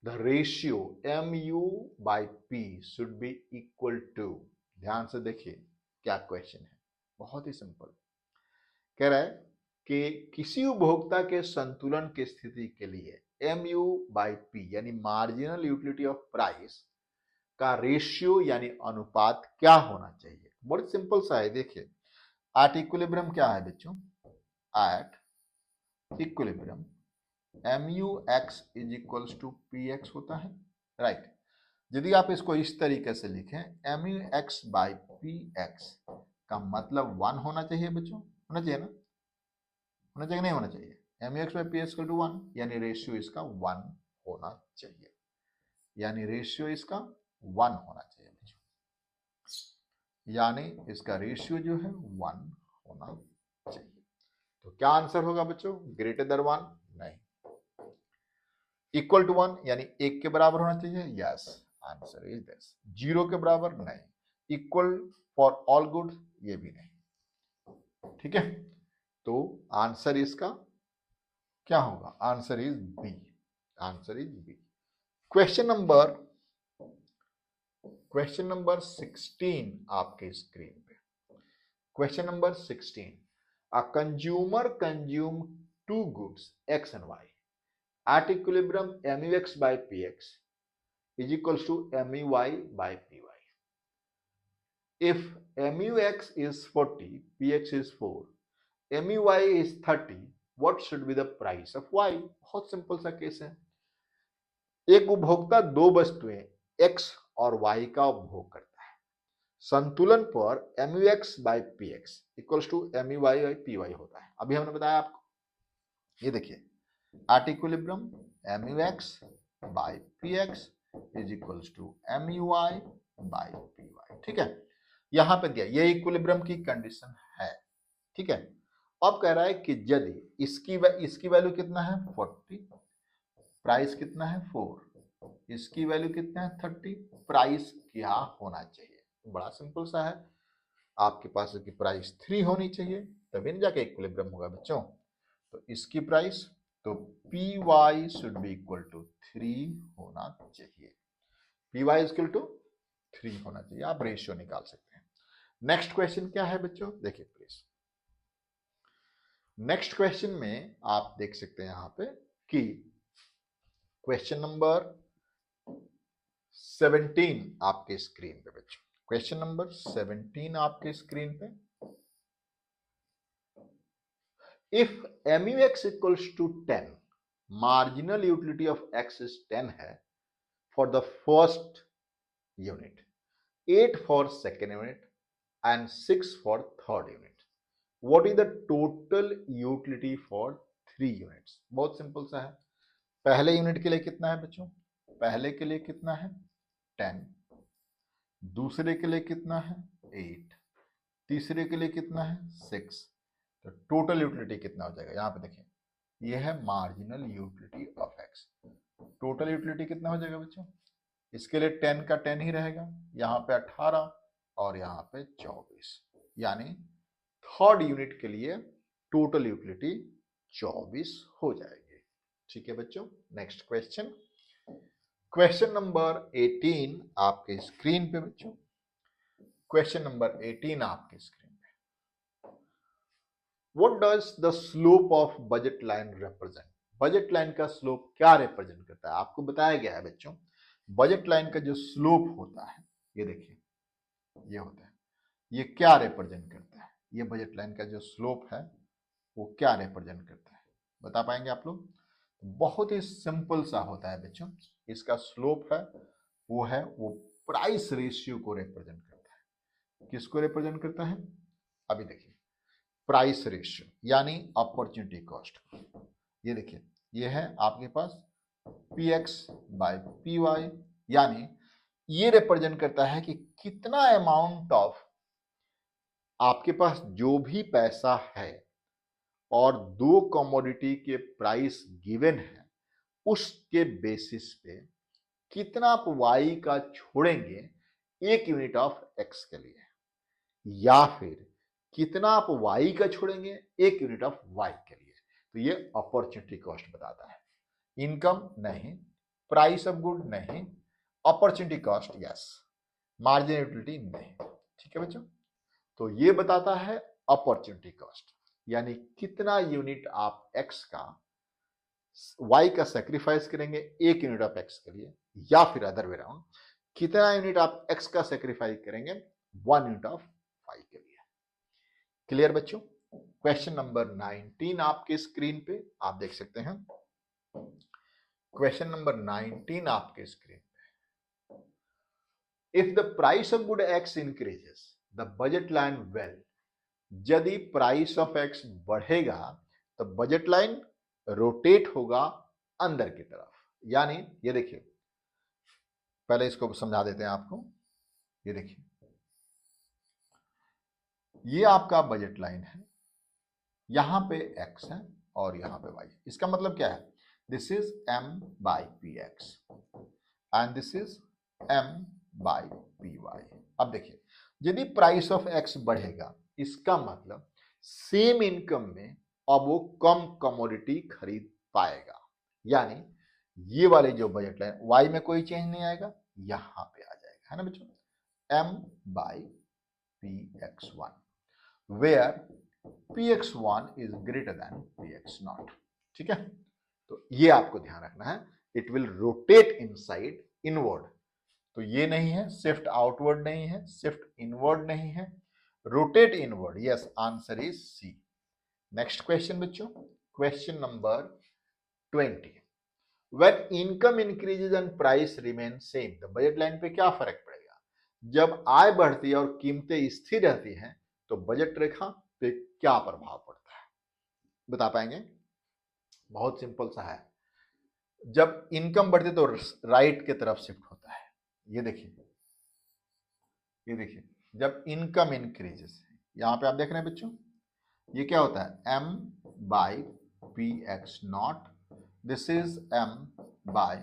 the ratio mu by p should be equal to, ध्यान से देखिए क्या क्वेश्चन है, बहुत ही सिंपल, कह रहा है कि किसी उपभोक्ता के संतुलन की स्थिति के लिए mu by p यानी मार्जिनल यूटिलिटी ऑफ प्राइस का रेशियो यानी अनुपात क्या होना चाहिए। बहुत सिंपल सा है, देखिए एट इक्विलिब्रियम क्या है बच्चों, at equilibrium MUX is equals to PX होता है, राइट। यदि आप इसको इस तरीके से लिखें MUX बाई PX का मतलब 1 होना चाहिए बच्चों, होना चाहिए ना, होना चाहिए नहीं होना चाहिए, MUX by PX equal to 1, यानी रेशियो इसका 1 होना चाहिए, यानी रेशियो इसका 1 होना चाहिए बच्चों, यानी इसका रेशियो जो है 1 होना चाहिए। तो क्या आंसर होगा बच्चों, ग्रेटर देन 1 नहीं, इक्वल टू 1 यानी 1 के बराबर होना चाहिए, यस आंसर इज दिस, 0 के बराबर नहीं, इक्वल फॉर ऑल गुड ये भी नहीं, ठीक है। तो आंसर इसका क्या होगा, answer is B, answer is B. Question number 16 आपके स्क्रीन पे, question number 16, a consumer consume two goods X and Y at equilibrium MUX by PX is equals to MUY by PY. If MUX is 40, PX is 4, MUY is 30, what should be the price of Y? बहुत सिंपल सा केस है, एक उपभोक्ता दो वस्तुएं X और y का उपभोग करता है। संतुलन पर MUX by PX equals to MUY by PY होता है। अभी हमने बताया आपको, ये देखिए at equilibrium MUX by PX is equals to MUY by PY। ठीक है, यहां पे दिया, ये इक्विलिब्रियम की कंडीशन है। ठीक है, अब कह रहा है कि यदि इसकी वैल्यू कितना है 40, प्राइस कितना है 4, इसकी वैल्यू कितना है 30, प्राइस क्या होना चाहिए? बड़ा सिंपल सा है, आपके पास इसकी प्राइस 3 होनी चाहिए, तभी ना जाके इक्विलिब्रियम होगा बच्चों। तो इसकी प्राइस, तो PY should be equal to 3 होना चाहिए। PY इक्वल टू 3 होना चाहिए, आप रेशियो निकाल सकते हैं। नेक्स्ट क्वेश्चन क्या है बच्चों, देखिए प्लीज। नेक्स्ट क्वेश्चन में आप देख सकते हैं यहां पे कि क्वेश्चन नंबर 17 आपके स्क्रीन पे बच्चों, क्वेश्चन नंबर 17 आपके स्क्रीन पे। If MUX equals to 10, marginal utility of X is 10 है for the first unit, 8 for second unit and 6 for third unit, what is the total utility for 3 units? बहुत सिंपल सा है। पहले यूनिट के लिए कितना है बच्चों? पहले के लिए कितना है 10, दूसरे के लिए कितना है 8, तीसरे के लिए कितना है 6, तो टोटल यूटिलिटी कितना हो जाएगा? यहां पे देखिए, ये है marginal utility of x. Total utility कितना हो जाएगा बच्चों? इसके लिए 10 का 10 ही रहेगा, यहाँ पे 18 और यहाँ पे 24, यानी थर्ड यूनिट के लिए टोटल यूटिलिटी 24 हो जाएगी। ठीक है बच्चों, नेक्स्ट क्वेश्चन, क्वेश्चन नंबर 18 आपके स्क्रीन पे बच्चों, क्वेश्चन नंबर 18 आपके स्क्रीन पे। What does the slope of budget line represent? Budget line का स्लोप क्या रिप्रेजेंट करता है? आपको बताया गया है बच्चों, बजट लाइन का जो स्लोप होता है, ये देखिए ये होता है, ये क्या रिप्रेजेंट करता है? ये बजट लाइन का जो स्लोप है वो क्या रिप्रेजेंट करता है, बता पाएंगे आप लोग? बहुत ही सिंपल सा होता है बच्चों, इसका स्लोप है वो प्राइस रेशियो को रिप्रेजेंट करता है। किसको रिप्रेजेंट करता है? अभी देखिए, प्राइस रेशियो यानी अपॉर्चुनिटी कॉस्ट। ये देखिए, ये है आपके पास PX बाय PY, यानी ये रिप्रेजेंट करता है कि कितना अमाउंट ऑफ आपके पास जो भी पैसा है और दो कमोडिटी के प्राइस गिवन है, उसके बेसिस पे कितना आप Y का छोड़ेंगे एक यूनिट ऑफ X के लिए, या फिर कितना आप Y का छोड़ेंगे एक यूनिट ऑफ Y के लिए। तो ये अपॉर्चुनिटी कॉस्ट बताता है, इनकम नहीं, प्राइस ऑफ गुड नहीं, opportunity cost yes, margin utility नहीं। ठीक है बच्चों, तो ये बताता है अपॉर्चुनिटी कॉस्ट, यानी कितना यूनिट आप X का Y का सेक्रीफाइस करेंगे एक यूनिट ऑफ X के लिए, या फिर अदर वे राउंड, कितना यूनिट आप X का सेक्रीफाइस करेंगे 1 यूनिट ऑफ Y के लिए। क्लियर बच्चों? क्वेश्चन नंबर 19 आपके स्क्रीन पे आप देख सकते हैं, क्वेश्चन नंबर 19 आपके स्क्रीन पे। If the price of good X increases the budget line well, यदि प्राइस ऑफ X बढ़ेगा तो बजट लाइन रोटेट होगा अंदर की तरफ। यानी ये देखिए, पहले इसको समझा देते हैं आपको। ये देखिए, ये आपका बजट लाइन है, यहां पे X है और यहां पे Y। इसका मतलब क्या है? This is M by PX and this is M by PY। अब देखिए, यदि प्राइस ऑफ X बढ़ेगा, इसका मतलब सेम इनकम में अब वो कम कमोडिटी खरीद पाएगा, यानी ये वाले जो बजट लाइन Y में कोई चेंज नहीं आएगा, यहां पे आ जाएगा, है ना बच्चों? M by PX1 where PX1 is greater than PX0। ठीक है, तो ये आपको ध्यान रखना है, it will rotate inside inward. तो ये नहीं है, शिफ्ट आउटवर्ड नहीं है, शिफ्ट इनवर्ड नहीं है, rotate inward. Yes, answer is C. Next question बच्चों, question number 20। When income increases and price remain same, तो बजट लाइन पे क्या फर्क पड़ेगा? जब आय बढ़ती है और कीमतें स्थिर रहती हैं तो बजट रेखा पे क्या प्रभाव पड़ता है, बता पाएंगे? बहुत सिंपल सा है। जब इनकम बढ़ती तो राइट की तरफ शिफ्ट होता है। ये देखिए, ये देखिए, जब इनकम इंक्रीजेस, यहां पे आप देख रहे हैं बच्चों, ये क्या होता है? m by P X not, this is m by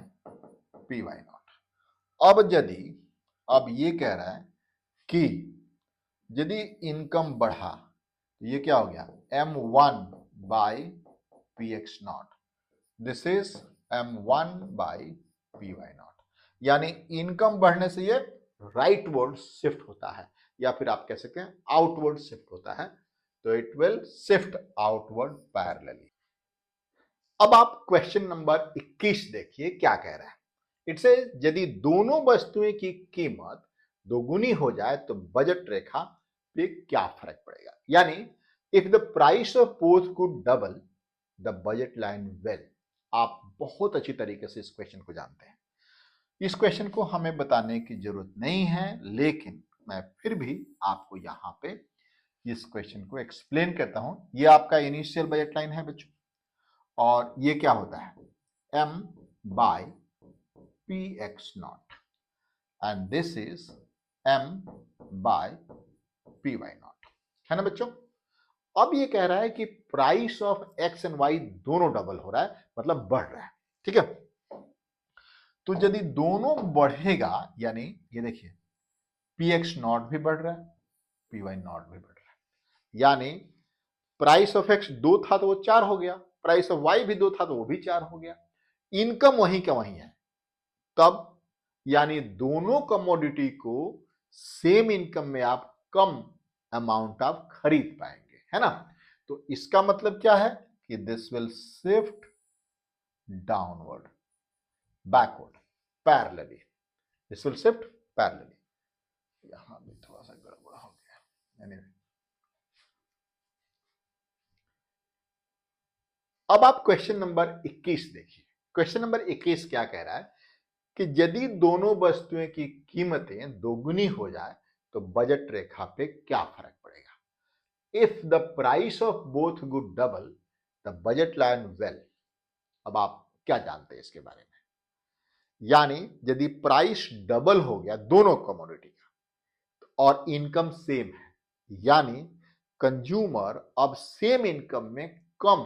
P Y not. अब यदि, अब ये कह रहा है कि यदि इनकम बढ़ा तो ये क्या हो गया? m1 by P X not, this is m1 by P Y not. यानी इनकम बढ़ने से ये राइटवर्ड शिफ्ट होता है, या फिर आप कह सकते हैं आउटवर्ड शिफ्ट होता है, तो it will shift outward parallelly. अब आप क्वेश्चन नंबर 21 देखिए क्या कह रहा है। इट से यदि दोनों वस्तुएं की कीमत दोगुनी हो जाए तो बजट रेखा पे क्या फर्क पड़ेगा? यानी if the price of both could double the budget line will. आप बहुत अच्छी तरीके से इस क्वेश्चन को जानते हैं, इस क्वेश्चन को हमें बताने की जरूरत नहीं है, लेकिन मैं फिर भी आपको यहां पे इस क्वेश्चन को एक्सप्लेन करता हूं। ये आपका इनिशियल बजट लाइन है बच्चों, और ये क्या होता है? m by P X not, and this is m by P Y not, है ना बच्चों? अब ये कह रहा है कि price of X and Y दोनों डबल हो रहा है, मतलब बढ़ रहा है, ठीक है? तो यदि दोनों बढ़ेगा, यानी ये देखिए, पी एक्स नॉट भी बढ़ रहा है, पी वाई नॉट भी बढ़ रहा है, यानी प्राइस ऑफ एक्स 2 था तो वो 4 हो गया, प्राइस ऑफ वाई भी 2 था तो वो भी 4 हो गया। इनकम वहीं का वहीं है तब, यानी दोनों कमोडिटी को सेम इनकम में आप कम अमाउंट आप खरीद पाएंगे, है ना? तो इसका मतलब क्या है कि this will shift downward, backward, parallelly, this will shift parallelly. यहां भी थोड़ा सा गड़बड़ हो गया। anyway, अब आप क्वेश्चन नंबर 21 देखिए। क्वेश्चन नंबर 21 क्या कह रहा है कि यदि दोनों वस्तुएं की कीमतें दोगुनी हो जाए तो बजट रेखा पे क्या फर्क पड़ेगा? If the price of both good double the budget line well. अब आप क्या जानते हैं इसके बारे में? यानी यदि प्राइस डबल हो गया दोनों कमोडिटी का और इनकम सेम है, यानी कंज्यूमर अब सेम इनकम में कम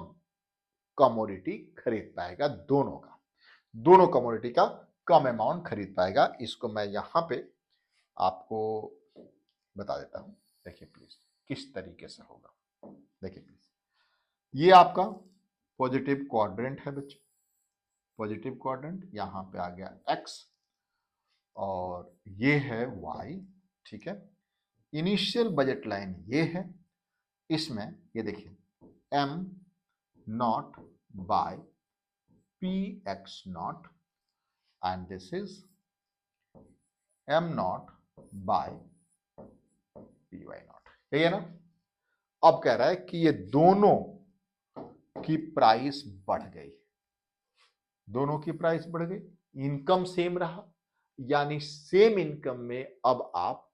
कमोडिटी खरीद पाएगा, दोनों का, दोनों कमोडिटी का कम अमाउंट खरीद पाएगा। इसको मैं यहां पे आपको बता देता हूं, देखिए प्लीज किस तरीके से होगा। देखिए प्लीज, ये आपका पॉजिटिव क्वाड्रेंट है बच्चों, पॉजिटिव क्वाड्रेंट, यहां पे आ गया x और ये है y, ठीक है? इनिशियल बजट लाइन ये है, इसमें ये देखिए m not by P X not, and this is m not by P Y not, यही है ना? अब कह रहा है कि ये दोनों की प्राइस बढ़ गई, दोनों की प्राइस बढ़ गई, इनकम सेम रहा, यानी सेम इनकम में अब आप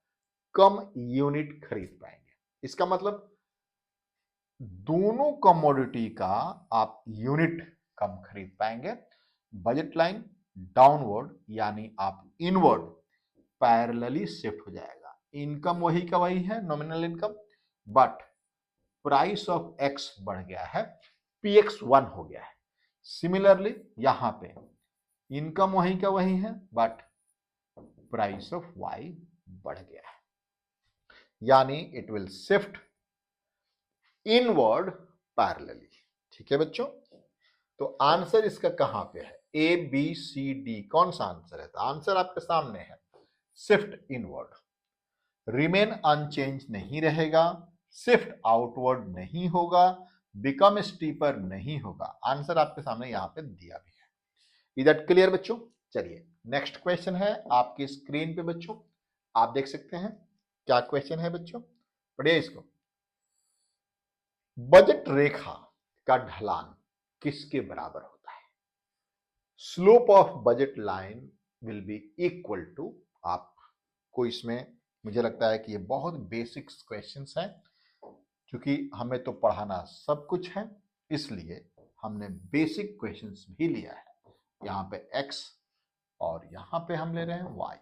कम यूनिट खरीद पाएंगे। इसका मतलब दोनों कमोडिटी का आप यूनिट कम खरीद पाएंगे। बजट लाइन डाउनवर्ड, यानी आप इनवर्ड पैरेलली शिफ्ट हो जाएगा। इनकम वही का वही है, nominal income, but price of x बढ़ गया है, पी एक्स 1 हो गया है। सिमिलरली यहां पे इनकम वही का वही है, बट प्राइस ऑफ वाई बढ़ गया है, यानी it will shift inward parallelly, ठीक है बच्चों? तो आंसर इसका कहां पे है? ए बी सी डी, कौन सा आंसर है? तो आंसर आपके सामने है, शिफ्ट इनवर्ड। रिमेन अनचेंज नहीं रहेगा, शिफ्ट आउटवर्ड नहीं होगा, बिकम स्टीपर नहीं होगा। आंसर आपके सामने यहां पे दिया भी है। इज दैट क्लियर बच्चों? चलिए नेक्स्ट क्वेश्चन है आपकी स्क्रीन पे बच्चों, आप देख सकते हैं क्या क्वेश्चन है बच्चों, पढ़िए इसको। बजट रेखा का ढलान किसके बराबर होता है? Slope of budget line will be equal to, आपको इसमें मुझे लगता है कि ये बहुत बेसिक क्वेश्चंस हैं, क्योंकि हमें तो पढ़ाना सब कुछ है, इसलिए हमने बेसिक क्वेश्चंस भी लिया है। यहाँ पे x और यहाँ पे हम ले रहे हैं y।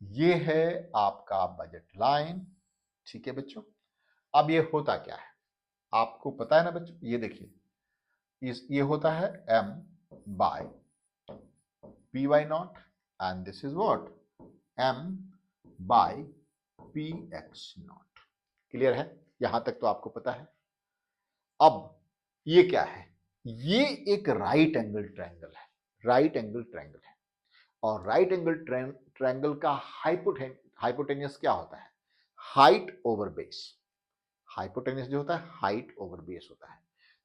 ये है आपका बजट लाइन, ठीक है बच्चों। अब ये होता क्या है, आपको पता है ना बच्चों, ये देखिए, ये होता है m by P Y not, and this is what, m by P X not. Clear है, यहां तक तो आपको पता है। अब ये क्या है, ये एक राइट एंगल ट्रायंगल है, राइट एंगल ट्रायंगल है, और राइट एंगल ट्रायंगल का हाइपोटेन्यूस क्या होता है, हाइट ओवर बेस। हाइपोटेन्यूस जो होता है हाइट ओवर बेस होता है।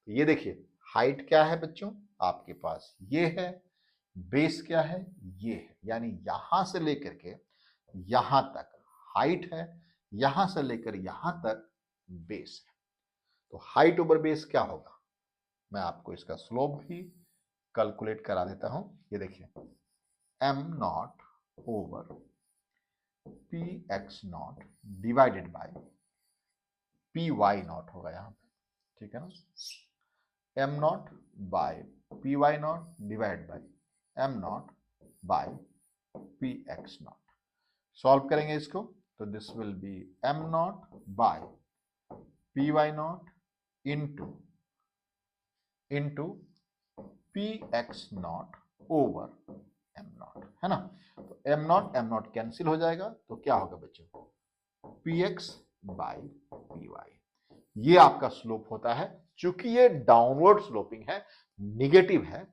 तो ये देखिए, हाइट क्या है बच्चों, आपके पास ये है, बेस क्या है, ये है, यानी यहां से लेकर के यहां तक हाइट है, यहां से लेकर यहां तक बेस है। तो हाइट ओवर बेस क्या होगा, मैं आपको इसका स्लोप भी कैलकुलेट करा देता हूं। ये देखिए, m not over P X not divided by P Y not होगा यहां पे, ठीक है ना। m not by P Y not divide by m not by P X not. Solve करेंगे इसको तो this will be m not by P Y not into P X not over M not, है ना। तो एम नॉट कैंसिल हो जाएगा, तो क्या होगा बच्चों, P X by P Y. ये आपका स्लोप होता है। चूंकि ये डाउनवर्ड स्लोपिंग है, निगेटिव है,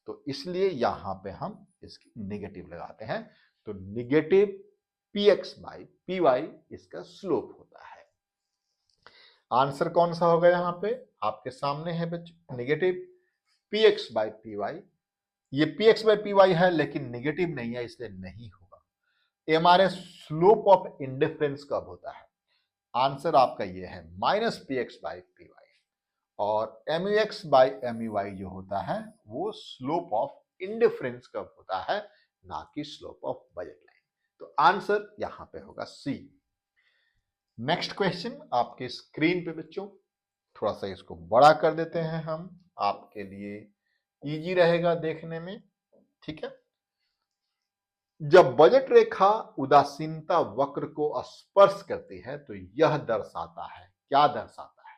तो इसलिए यहां पे हम इसकी निगेटिव लगाते हैं। तो negative P X by P Y इसका स्लोप होता है। आंसर कौन सा होगा, यहां पे आपके सामने है बच्चों, negative P X by P Y. ये P X by P Y है लेकिन निगेटिव नहीं है, इसलिए नहीं होगा। हमारे स्लोप ऑफ इंडिफरेंस कब होता है, आंसर आपका ये है minus P X by P Y, और M U X by M U Y जो होता है वो स्लोप ऑफ इंडिफरेंस कब होता है, ना कि स्लोप ऑफ बजट लाइन। तो आंसर यहां पे होगा सी। नेक्स्ट क्वेश्चन आपके स्क्रीन पे बच्चों, थोड़ा सा इसको बड़ा कर देते हैं हम, आपके लिए इजी रहेगा देखने में, ठीक है। जब बजट रेखा उदासीनता वक्र को स्पर्श करती है तो यह दर्शाता है, क्या दर्शाता है,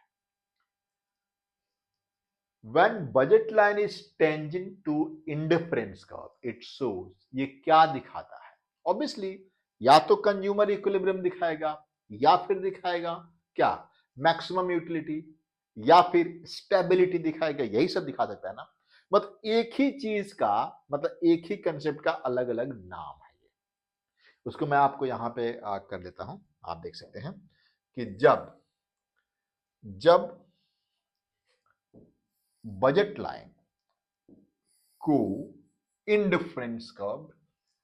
when budget line is tangent to indifference curve it shows, ये क्या दिखाता है, ऑब्वियसली या तो कंज्यूमर इक्विलिब्रियम दिखाएगा, या फिर दिखाएगा क्या, मैक्सिमम यूटिलिटी, या फिर स्टेबिलिटी दिखाएगा, यही सब दिखा सकता है ना। मतलब एक ही चीज का, मतलब एक ही कंसेप्ट का अलग अलग नाम है। उसको मैं आपको यहां पे कर देता हूं, आप देख सकते हैं कि जब बजट लाइन को इंडिफरेंस कर्व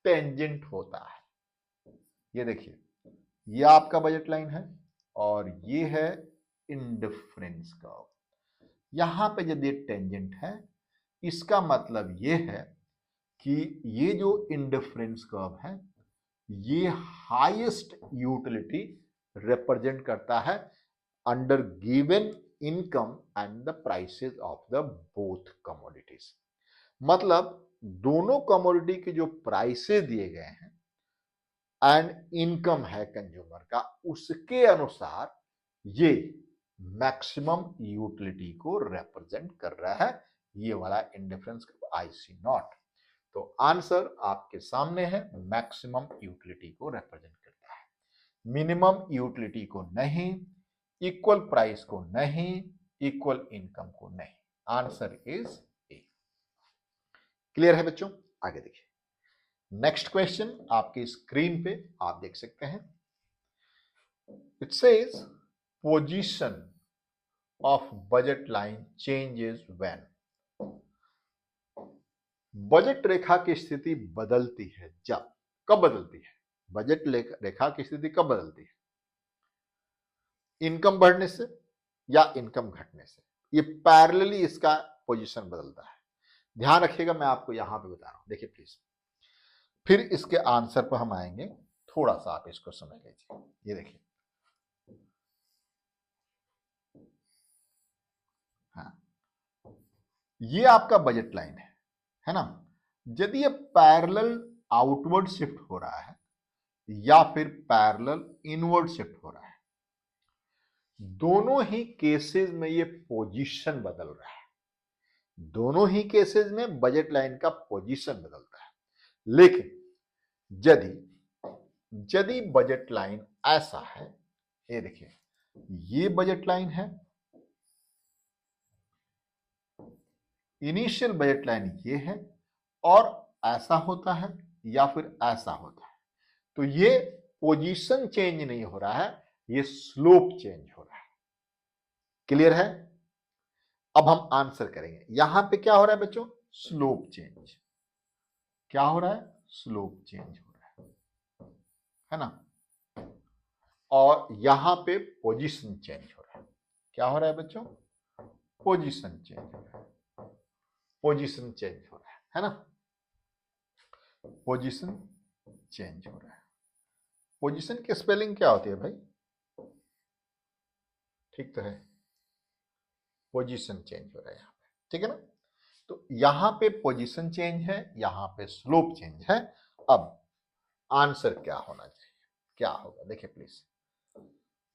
टेंजेंट होता है, ये देखिए, ये आपका बजट लाइन है और ये है इंडिफरेंस कर्व। यहां पे यदि टेंजेंट है, इसका मतलब ये है कि ये जो इंडिफरेंस कर्व है ये हाईएस्ट यूटिलिटी रिप्रेजेंट करता है under given income and the prices of the both commodities. मतलब दोनों कमोडिटी के जो प्राइसेस दिए गए हैं एंड इनकम है कंज्यूमर का, उसके अनुसार ये मैक्सिमम यूटिलिटी को रिप्रेजेंट कर रहा है, ये वाला इंडिफरेंस कर्व आईसी नॉट। तो आंसर आपके सामने है, मैक्सिमम यूटिलिटी को रिप्रेजेंट करता है, मिनिमम यूटिलिटी को नहीं, इक्वल प्राइस को नहीं, इक्वल इनकम को नहीं। Answer is a. क्लियर है बच्चों, आगे देखिए। नेक्स्ट क्वेश्चन आपकी स्क्रीन पे आप देख सकते हैं, it says position of budget line changes when, budget रेखा की स्थिति बदलती है जब, कब बदलती है, बजट रेखा की स्थिति कब बदलती है, इनकम बढ़ने से या इनकम घटने से। ये पैरेलली इसका पोजीशन बदलता है। ध्यान रखिएगा, मैं आपको यहां पे बता रहा हूं, देखिए प्लीज। फिर इसके आंसर पर हम आएंगे, थोड़ा सा आप इसको समझ लीजिए। ये देखिए, हाँ, ये आपका बजट लाइन है ना। यदि ये पैरेलल आउटवर्ड शिफ्ट हो रहा है या फिर पैरेलल इनवर्ड शिफ्ट हो रहा है, दोनों ही केसेस में ये पोजीशन बदल रहा है। दोनों ही केसेस में बजट लाइन का पोजीशन बदलता है। लेकिन यदि यदि बजट लाइन ऐसा है, ये देखिए, ये बजट लाइन है, इनिशियल बजट लाइन ये है, और ऐसा होता है या फिर ऐसा होता है, तो ये पोजीशन चेंज नहीं हो रहा है, ये स्लोप चेंज हो रहा है। क्लियर है? अब हम आंसर करेंगे। यहां पे क्या हो रहा है बच्चों? Slope change. क्या हो रहा है? स्लोप चेंज हो रहा है ना। और यहां पे पोजीशन चेंज हो रहा है। क्या हो रहा है बच्चों? पोजीशन चेंज हो रहा है। पोजीशन चेंज हो रहा है ना। पोजीशन चेंज हो रहा है। पोजीशन की स्पेलिंग क्या होती है भाई? ठीक तो है, पोजीशन चेंज हो रहा है यहां पे, ठीक है ना। तो यहां पे पोजीशन चेंज है, यहां पे स्लोप चेंज है। अब आंसर क्या होना चाहिए, क्या होगा? देखिए please,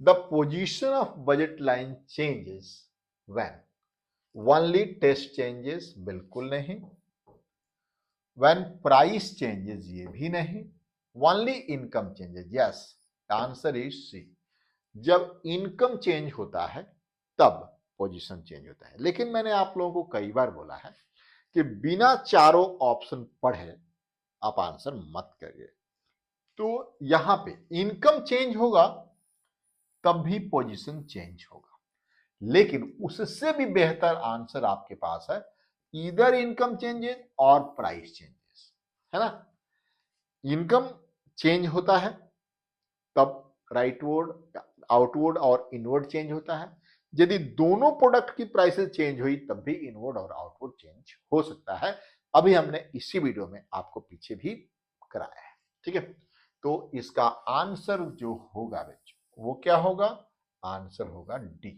the position of budget line changes when only taste changes, बिल्कुल नहीं। व्हेन प्राइस चेंजेस, ये भी नहीं। Only income changes, yes, answer is C. जब इनकम चेंज होता है तब पोजीशन चेंज होता है। लेकिन मैंने आप लोगों को कई बार बोला है कि बिना चारों ऑप्शन पढ़े आप आंसर मत करिए। तो यहां पे इनकम चेंज होगा तब भी पोजीशन चेंज होगा, लेकिन उससे भी बेहतर आंसर आपके पास है, इधर इनकम चेंजेस और प्राइस चेंजेस, है ना। इनकम चेंज होता है तब राइटवर्ड, आउटवर्ड और इनवर्ड चेंज होता है। यदि दोनों प्रोडक्ट की प्राइसेस चेंज हुई तब भी इनवर्ड और आउटवर्ड चेंज हो सकता है। अभी हमने इसी वीडियो में आपको पीछे भी कराया है, ठीक है। तो इसका आंसर जो होगा बच्चों, वो क्या होगा? आंसर होगा डी।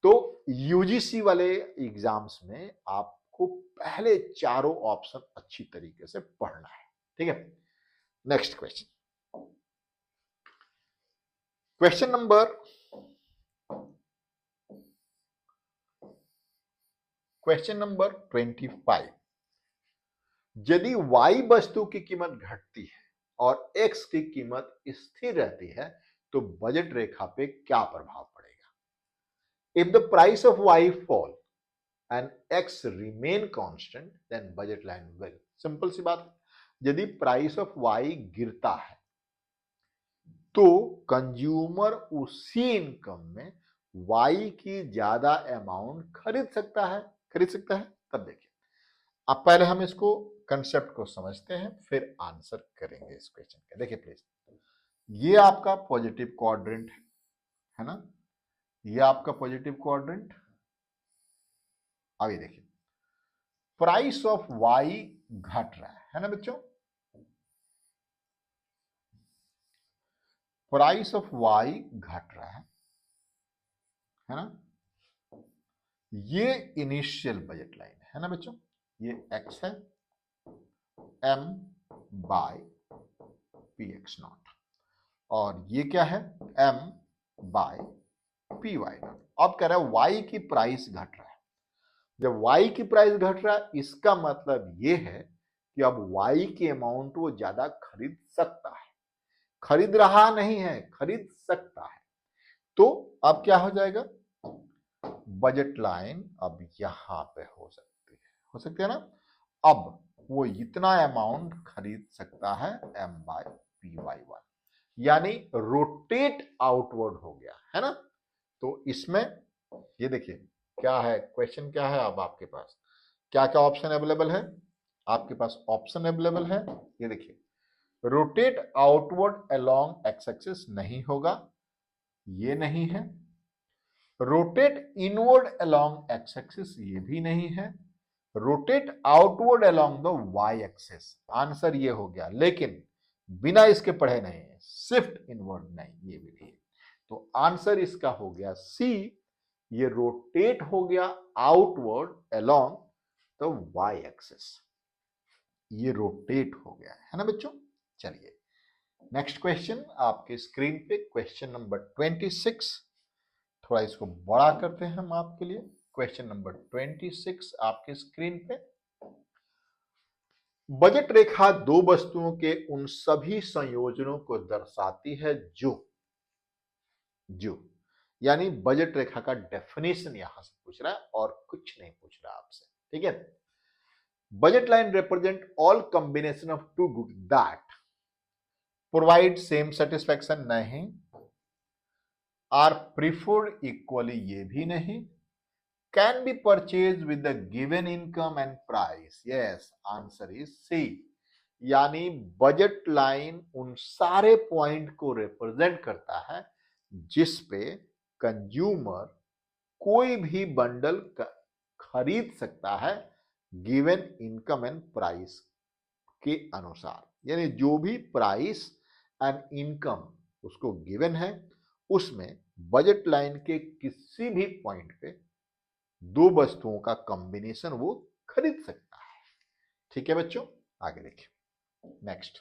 तो यूजीसी वाले एग्जाम्स में आपको पहले चारों ऑप्शन अच्छी तरीके से पढ़ना है, ठीक है। Next question, question number 25। यदि y वस्तु की कीमत घटती है और x की कीमत स्थिर रहती है तो बजट रेखा पे क्या प्रभाव पड़ेगा? If the price of y fall and x remain constant then budget line will. Simple सी बात, यदि प्राइस ऑफ y गिरता है तो कंज्यूमर उसी इनकम में y की ज्यादा अमाउंट खरीद सकता है। तब देखिए, अब पहले हम इसको कंसेप्ट को समझते हैं, फिर आंसर करेंगे इस क्वेश्चन का। देखिए प्लीज, ये आपका पॉजिटिव क्वाड्रेंट है ना, ये आपका पॉजिटिव क्वाड्रेंट। अभी देखिए, प्राइस ऑफ वाई घट रहा है ना बच्चों, प्राइस ऑफ वाई घट रहा है ना। ये इनिशियल बजट लाइन है ना बच्चों, ये एक्स है, M by P X not, और ये क्या है? M by P Y not. अब कह रहा है वाई की प्राइस घट रहा है। जब वाई की प्राइस घट रहा है इसका मतलब ये है कि अब वाई की अमाउंट वो ज्यादा खरीद सकता है। खरीद रहा नहीं है, खरीद सकता है। तो अब क्या हो जाएगा? बजट लाइन अब यहां पे हो सकती है ना। अब वो इतना अमाउंट खरीद सकता है M by P Y one, यानी रोटेट आउटवर्ड हो गया है ना। तो इसमें ये देखिए क्या है, क्वेश्चन क्या है, अब आपके पास क्या क्या ऑप्शन अवेलेबल है? आपके पास ऑप्शन अवेलेबल है, ये देखिए, rotate outward along X axis नहीं होगा, ये नहीं है। Rotate inward along X axis, ये भी नहीं है। Rotate outward along the Y axis. Answer ये हो गया, लेकिन बिना इसके पढ़े नहीं है, शिफ्ट इनवर्ड नहीं, ये भी नहीं है। तो आंसर इसका हो गया सी, ये रोटेट हो गया outward along the Y axis, ये रोटेट हो गया है ना बच्चों। चलिए नेक्स्ट क्वेश्चन आपके स्क्रीन पे, क्वेश्चन नंबर 26। थोड़ा इसको बड़ा करते हैं हम आपके लिए। क्वेश्चन नंबर 26 आपके स्क्रीन पे। बजट रेखा दो वस्तुओं के उन सभी संयोजनों को दर्शाती है जो यानी बजट रेखा का डेफिनेशन यहां से पूछ रहा है और कुछ नहीं पूछ रहा आपसे, ठीक है। Budget line represent all combination of two good that provide same satisfaction, नहीं। आर प्रीफर्ड इक्वली, ये भी नहीं। Can be purchase with the given income and price, yes answer is C. यानी बजट लाइन उन सारे पॉइंट को रिप्रेजेंट करता है जिस पे कंज्यूमर कोई भी बंडल खरीद सकता है गिवन इनकम एंड प्राइस के अनुसार। यानी जो भी प्राइस एंड इनकम उसको गिवन है, उसमें बजट लाइन के किसी भी पॉइंट पे दो वस्तुओं का कॉम्बिनेशन वो खरीद सकता है, ठीक है बच्चों। आगे देखिए नेक्स्ट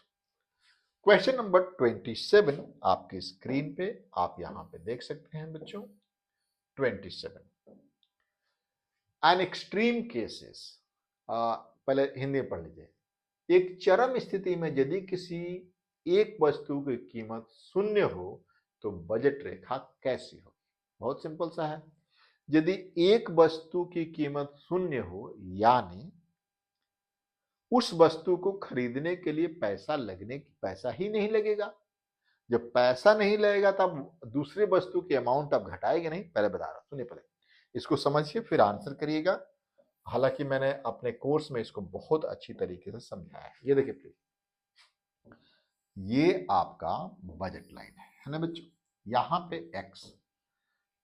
क्वेश्चन नंबर 27 आपकी स्क्रीन पे, आप यहां पे देख सकते हैं बच्चों। 27 एन एक्सट्रीम केसेस, पहले हिंदी में पढ़ लीजिए। एक चरम स्थिति में यदि किसी एक वस्तु की कीमत शून्य हो तो बजट रेखा कैसी हो। बहुत सिंपल सा है, यदि एक वस्तु की कीमत शून्य हो यानी उस वस्तु को खरीदने के लिए पैसा ही नहीं लगेगा। जब पैसा नहीं लगेगा तब दूसरे वस्तु की अमाउंट आप घटाएंगे नहीं। पहले बता रहा हूं, सुनिए पहले इसको समझिए फिर आंसर करिएगा। हालांकि मैंने अपने कोर्स में इसको बहुत अच्छी तरीके से समझाया है। ये देखिए प्लीज, ये आपका बजट लाइन है ना बच्चों। यहां पे x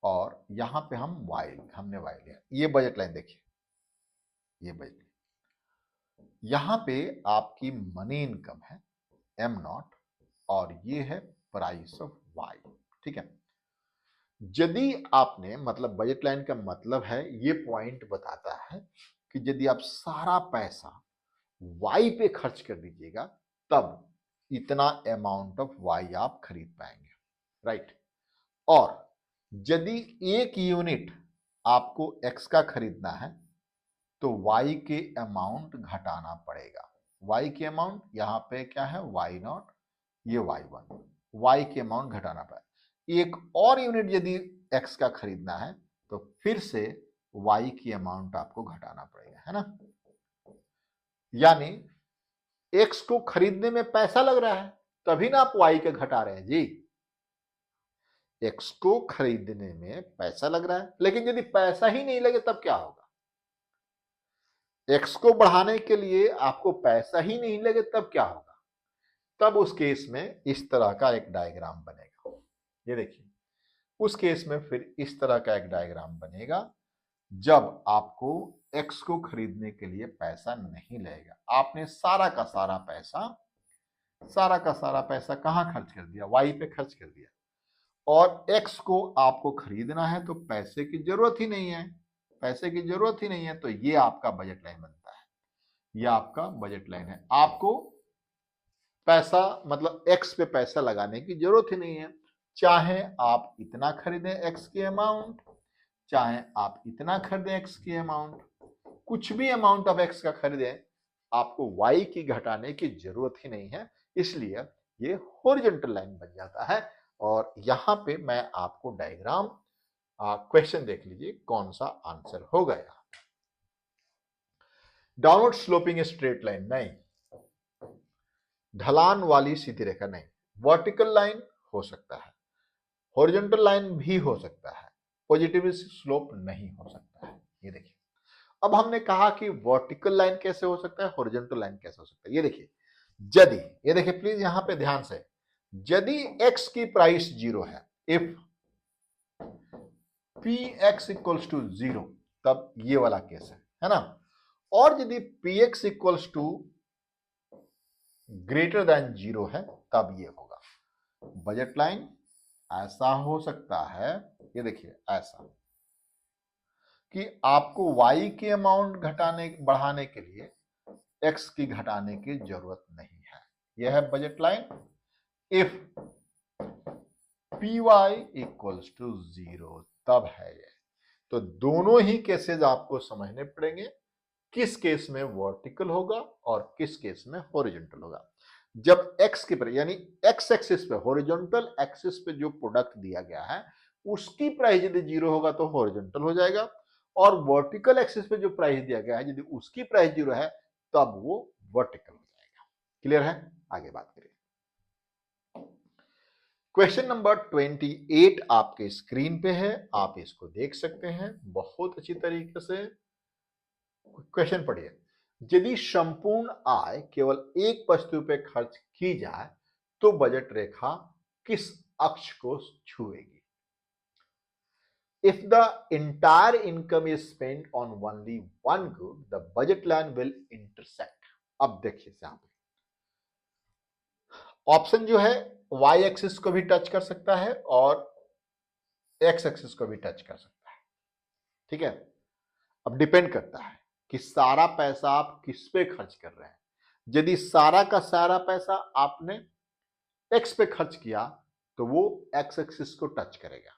और यहां पे हमने y लिया। ये बजट लाइन देखिए, ये बजट यहां पे आपकी मनी इनकम है m0 और ये है प्राइस ऑफ y, ठीक है। यदि आपने मतलब बजट लाइन का मतलब है, ये पॉइंट बताता है कि यदि आप सारा पैसा y पे खर्च कर दीजिएगा तब इतना अमाउंट ऑफ y आप खरीद पाएंगे, राइट। और यदि एक यूनिट आपको x का खरीदना है तो y के अमाउंट घटाना पड़ेगा। y के अमाउंट यहां पे क्या है y0, ये y1, y के अमाउंट घटाना पड़ेगा। एक और यूनिट यदि x का खरीदना है तो फिर से y की अमाउंट आपको घटाना पड़ेगा, है ना। यानी x को खरीदने में पैसा लग रहा है तभी ना आप y के घटा रहे हैं जी। x को खरीदने में पैसा लग रहा है, लेकिन यदि पैसा ही नहीं लगे तब क्या होगा। x को बढ़ाने के लिए आपको पैसा ही नहीं लगे तब क्या होगा। तब उस केस में इस तरह का एक डायग्राम बनेगा। ये देखिए, उस केस में फिर इस तरह का एक डायग्राम बनेगा जब आपको x को खरीदने के लिए पैसा नहीं लगेगा। आपने सारा का सारा पैसा कहां खर्च कर दिया, y पे खर्च कर दिया। और x को आपको खरीदना है तो पैसे की जरूरत ही नहीं है, तो ये आपका बजट लाइन बनता है। ये आपका बजट लाइन है। आपको पैसा मतलब x पे पैसा लगाने की जरूरत ही नहीं है। चाहे आप इतना खरीदें x की अमाउंट, चाहे आप इतना खरीदें x की अमाउंट, कुछ भी अमाउंट ऑफ x का खरीदें, आपको y की घटाने की जरूरत ही नहीं है। इसलिए ये हॉरिजॉन्टल लाइन बन जाता है। और यहां पे मैं आपको डायग्राम क्वेश्चन देख लीजिए कौन सा आंसर हो गया। डाउनवर्ड स्लोपिंग स्ट्रेट लाइन नहीं, ढलान वाली सीधी रेखा नहीं। वर्टिकल लाइन हो सकता है, हॉरिजॉन्टल लाइन भी हो सकता है, पॉजिटिव स्लोप नहीं हो सकता है। ये देखिए, अब हमने कहा कि वर्टिकल लाइन कैसे हो सकता है, हॉरिजॉन्टल लाइन कैसे हो सकता है। ये देखिए, यदि ये देखिए प्लीज यहां पे ध्यान से, यदि x की प्राइस 0 है, इफ px इक्वल्स टू 0, तब ये वाला केस है ना। और यदि P X equals to greater than 0 है तब ये होगा। बजट लाइन ऐसा हो सकता है, ये देखिए ऐसा, कि आपको y की अमाउंट घटाने बढ़ाने के लिए x की घटाने की जरूरत नहीं है। यह है budget line if P Y equals to 0, तब है ये। तो दोनों ही केसेस आपको समझने पड़ेंगे, किस केस में वर्टिकल होगा और किस केस में हॉरिजॉन्टल होगा। जब x के पर यानी x एक्सिस पे, हॉरिजॉन्टल एक्सिस पे जो प्रोडक्ट दिया गया है उसकी प्राइस यदि 0 होगा तो हॉरिजॉन्टल हो जाएगा, और वर्टिकल एक्सिस पे जो प्राइस दिया गया है यदि उसकी प्राइस 0 है तब वो वर्टिकल हो जाएगा। क्लियर है? आगे बात करिए। क्वेश्चन नंबर 28 आपके स्क्रीन पे है, आप इसको देख सकते हैं बहुत अच्छी तरीके से। क्वेश्चन पढ़िए। यदि संपूर्ण आय केवल एक वस्तु पे खर्च की जाए तो बजट रेखा किस अक्ष को छुएगी? If the entire income is spent on only one good, the budget line will intersect. अब देखिए यहां पे ऑप्शन जो है y एक्सिस को भी टच कर सकता है और x एक्सिस को भी टच कर सकता है। ठीक है, अब डिपेंड करता है कि सारा पैसा आप किस पे खर्च कर रहे हैं। यदि सारा का सारा पैसा आपने x पे खर्च किया तो वो x एक्सिस को टच करेगा,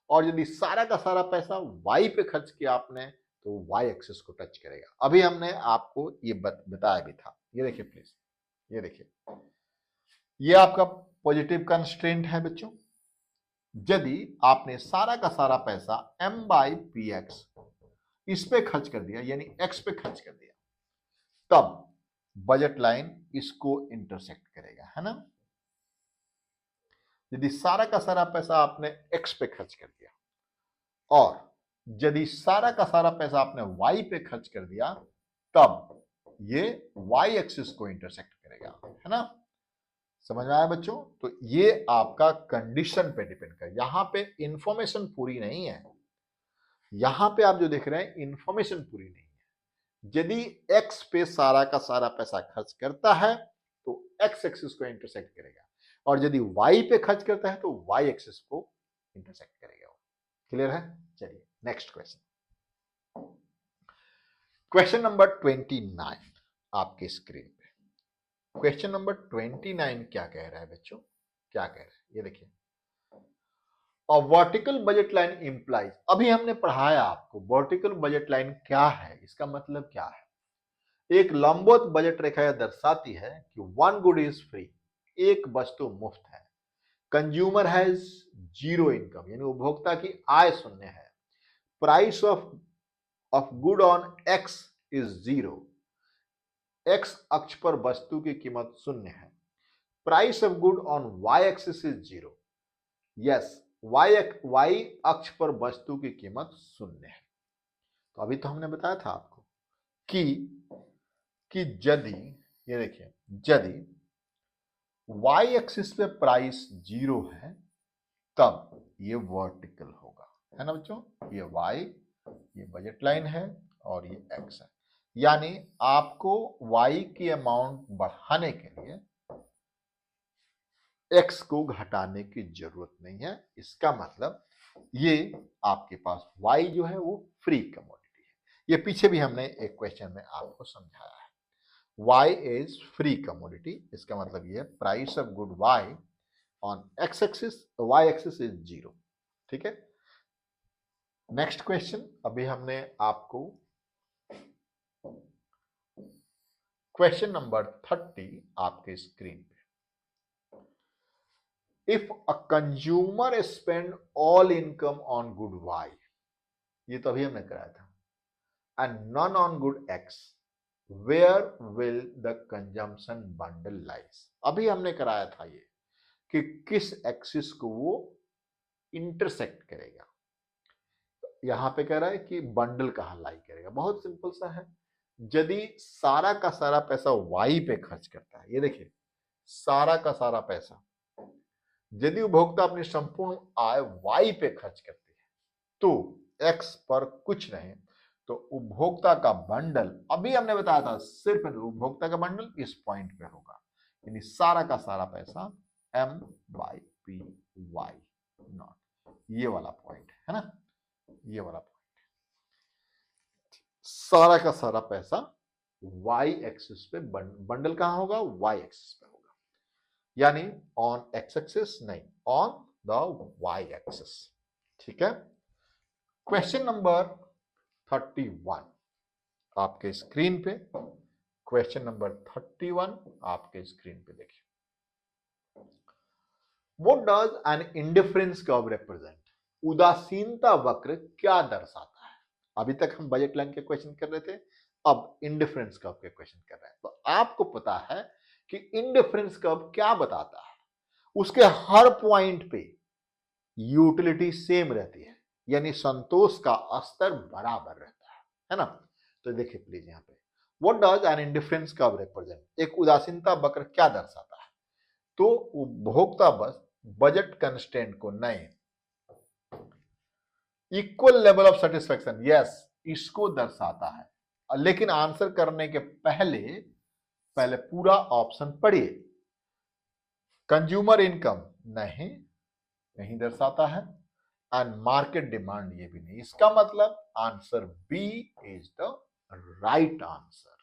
और यदि सारा का सारा पैसा y पे खर्च किया आपने तो y एक्सिस को टच करेगा। अभी हमने आपको ये बताया भी था। ये देखिए प्लीज, ये देखिए, ये आपका पॉजिटिव कंस्ट्रेंट है बच्चों। यदि आपने सारा का सारा पैसा m बाई पी एक्स इस पे खर्च कर दिया, यानी x पे खर्च कर दिया, तब बजट लाइन इसको इंटरसेक्ट करेगा, है ना। यदि सारा का सारा पैसा आपने x पे खर्च कर दिया और यदि सारा का सारा पैसा आपने y पे खर्च कर दिया तब ये y एक्सिस को इंटरसेक्ट करेगा, है ना। समझ में आया बच्चों? तो ये आपका कंडीशन पे डिपेंड कर, यहां पे इंफॉर्मेशन पूरी नहीं है। यहां पे आप जो देख रहे हैं इंफॉर्मेशन पूरी नहीं है। यदि x पे सारा का सारा पैसा खर्च करता है तो x एक्सिस को इंटरसेक्ट करेगा, और यदि y पे खर्च करता है तो y एक्सिस को इंटरसेक्ट करेगा। क्लियर है? चलिए नेक्स्ट क्वेश्चन। क्वेश्चन नंबर 29 आपके स्क्रीन पे। क्वेश्चन नंबर 29 क्या कह रहा है बच्चों? क्या कह रहा है ये देखिए। A vertical budget line implies, अभी हमने पढ़ाया आपको वर्टिकल बजट लाइन क्या है, इसका मतलब क्या है। एक लंबवत बजट रेखा यह दर्शाती है कि वन गुड इज फ्री, एक वस्तु मुफ्त है। कंज्यूमर हैज जीरो इनकम, यानी उपभोक्ता की आय शून्य है। Price of good on X is zero, X अक्ष पर वस्तु की कीमत शून्य है। Price of good on Y axis is zero, yes Y अक्ष पर वस्तु की कीमत शून्य है। तो अभी तो हमने बताया था आपको कि यदि, ये देखिए, यदि वाई एक्सिस पे प्राइस जीरो है तब ये वर्टिकल होगा, है ना बच्चों। ये वाई, ये बजट लाइन है और ये एक्स है, यानी आपको y की अमाउंट बढ़ाने के लिए x को घटाने की जरूरत नहीं है। इसका मतलब ये आपके पास y जो है वो फ्री कमोडिटी है। ये पीछे भी हमने एक क्वेश्चन में आपको समझाया है। y इज फ्री कमोडिटी, इसका मतलब ये price of good y on x axis, y axis is zero. ठीक है, नेक्स्ट क्वेश्चन। अभी हमने आपको क्वेश्चन नंबर 30 आपके स्क्रीन पे। If a consumer spend all income on good Y, ये तो अभी हमने कराया था, and none on good X, where will the consumption bundle lies. अभी हमने कराया था ये कि किस एक्सिस को वो इंटरसेक्ट करेगा। यहां पे कह रहा है कि बंडल कहां लाई करेगा। बहुत सिंपल सा है, यदि सारा का सारा पैसा वाई पे खर्च करता है, ये देखिए सारा का सारा पैसा, यदि उपभोक्ता अपनी संपूर्ण आय वाई पे खर्च करती है तो एक्स पर कुछ नहीं तो उपभोक्ता का बंडल, अभी हमने बताया था सिर्फ उपभोक्ता का बंडल इस पॉइंट पे होगा, यानी सारा का सारा पैसा MYPY नॉट, ये वाला पॉइंट है ना, ये वाला पॉइंट, सारा का सारा पैसा वाई एक्सिस पे, बंडल कहां होगा, वाई एक्सिस पे होगा, यानी ऑन एक्स एक्सिस नहीं, ऑन द वाई एक्सिस। ठीक है, क्वेश्चन नंबर 31 आपके स्क्रीन पे, क्वेश्चन नंबर 31 आपके स्क्रीन पे देखिए। What does an indifference curve represent? उदासीनता वक्र क्या दर्शाता है? अभी तक हम बजट लाइन के क्वेश्चन कर रहे थे, अब इंडिफरेंस कर्व के क्वेश्चन कर रहे हैं। तो आपको पता है कि इंडिफरेंस कर्व क्या बताता है, उसके हर पॉइंट पे यूटिलिटी सेम रहती है, यानी संतोष का स्तर बराबर रहता है ना। तो देखिए प्लीज यहां पे, what does N indifference curve represent, एक उदासीनता वक्र क्या दर्शाता है, तो उपभोक्ता बस बजट कंस्ट्रेंट को नहीं, equal level of satisfaction, yes, इसको दर्शाता है। लेकिन आंसर करने के पहले पूरा ऑप्शन पढ़िए। कंज्यूमर इनकम नहीं, नहीं दर्शाता है, एंड मार्केट डिमांड ये भी नहीं। इसका मतलब answer B is the right answer,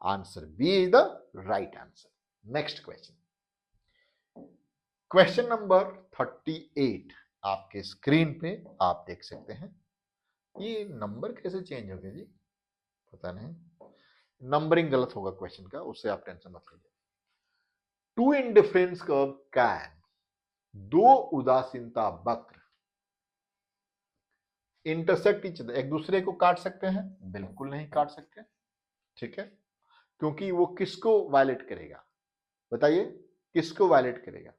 answer B is the right answer. Next question, question number 38 आपके स्क्रीन पे आप देख सकते हैं। ये नंबर कैसे चेंज हो गया जी, पता नहीं, नंबरिंग गलत होगा क्वेश्चन का, उससे आप टेंशन मत लीजिए। टू इंडिफरेंस कर्व कैन, दो उदासीनता वक्र इंटरसेक्ट ईच अदर, एक दूसरे को काट सकते हैं, बिल्कुल नहीं काट सकते। ठीक है, क्योंकि वो किसको वायलेट करेगा, बताइए किसको वायलेट करेगा,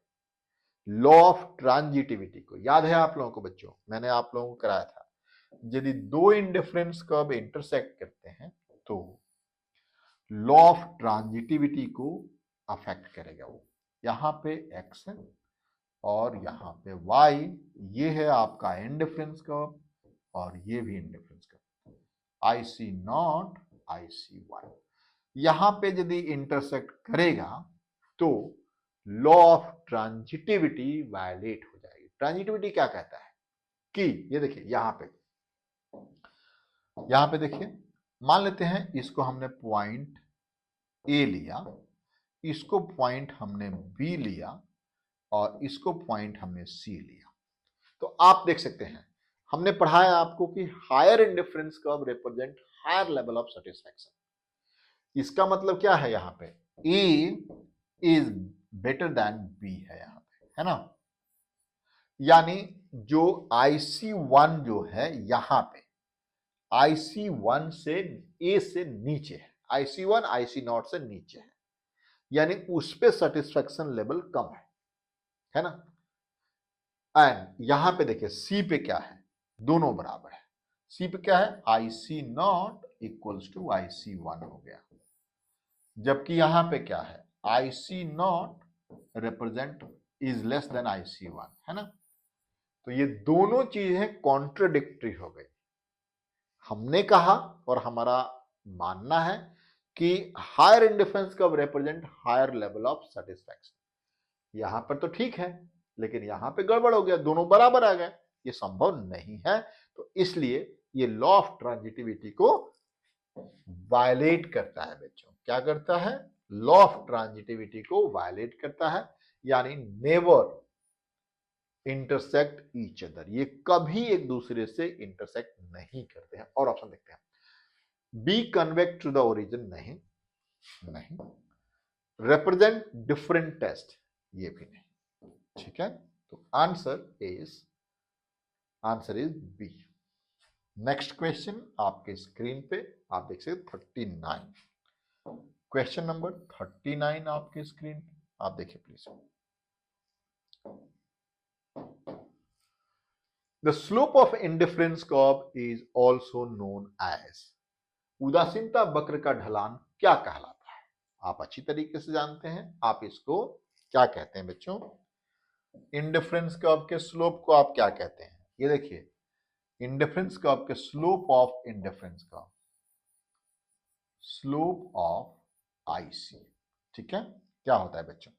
लॉ ऑफ ट्रांजिटिविटी को। याद है आप लोगों को बच्चों, मैंने आप लोगों को कराया था, यदि दो इंडिफरेंस कर्व इंटरसेक्ट करते हैं तो लॉ ऑफ ट्रांजिटिविटी को अफेक्ट करेगा वो। यहां पे x है और यहां पे y, ये है आपका इंडिफरेंस कर्व और ये भी indifference curve, I C not I C Y, यहां पे यदि इंटरसेक्ट करेगा तो लॉ ऑफ ट्रांजिटिविटी वायलेट हो जाएगी। ट्रांजिटिविटी क्या कहता है कि, ये देखिए यहां पे देखिए, मान लेते हैं इसको हमने पॉइंट ए लिया, इसको पॉइंट हमने बी लिया और इसको पॉइंट हमने सी लिया। तो आप देख सकते हैं हमने पढ़ाया आपको कि higher indifference curve represent higher level of satisfaction. इसका मतलब क्या है, यहां पे A is better than B है यहां पे, है ना, यानी जो IC1 जो है यहां पे IC1 से ए से नीचे है, IC1 IC0 से नीचे है, यानी उस पे सेटिस्फैक्शन लेवल कम है ना। एंड यहां पे देखिए सी पे क्या है, दोनों बराबर है, सी पे क्या है, IC0 इक्वल्स टू IC1 हो गया, जबकि यहां पे क्या है, IC0 represent is less than IC1, है ना। तो ये दोनों चीजें कॉन्ट्रडिक्टरी हो गई। हमने कहा और हमारा मानना है कि higher indifference curve represent higher level of satisfaction, यहां पर तो ठीक है लेकिन यहां पे गड़बड़ हो गया, दोनों बराबर आ गए, ये संभव नहीं है। तो इसलिए ये लॉ ऑफ ट्रांजिटिविटी को वायलेट करता है बच्चों, क्या करता है, लॉ ऑफ ट्रांजिटिविटी को वायलेट करता है, यानी नेवर इंटरसेक्ट ईच अदर, ये कभी एक दूसरे से इंटरसेक्ट नहीं करते हैं। और ऑप्शन देखते हैं, B convex to the origin, नहीं, रिप्रेजेंट डिफरेंट टेस्ट, ये भी नहीं। ठीक है, तो answer is B. Next question आपके स्क्रीन पे आप देख सकते 39, क्वेश्चन नंबर 39 आपके स्क्रीन पे आप देखिए please. The slope of indifference curve is also known as, उदासीनता वक्र का ढलान क्या कहलाता है, आप अच्छी तरीके से जानते हैं, आप इसको क्या कहते हैं बच्चों, इंडिफरेंस कर्व के स्लोप को आप क्या कहते हैं। ये देखिए इंडिफरेंस कर्व के slope of indifference curve, slope of IC, ठीक है। क्या होता है बच्चों?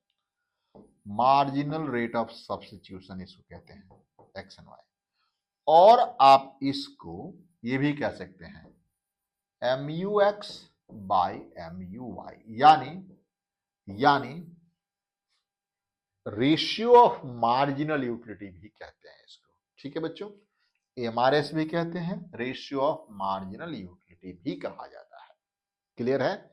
मार्जिनल रेट ऑफ सब्स्टिट्यूशन इसको कहते हैं, एक्स एंड वाई। और आप इसको ये भी कह सकते हैं mu x by mu y, यानी रेशियो ऑफ मार्जिनल यूटिलिटी भी कहते हैं इसको, ठीक है बच्चों। MRS भी कहते हैं, रेशियो ऑफ मार्जिनल यूटिलिटी भी कहा जाता है। क्लियर है?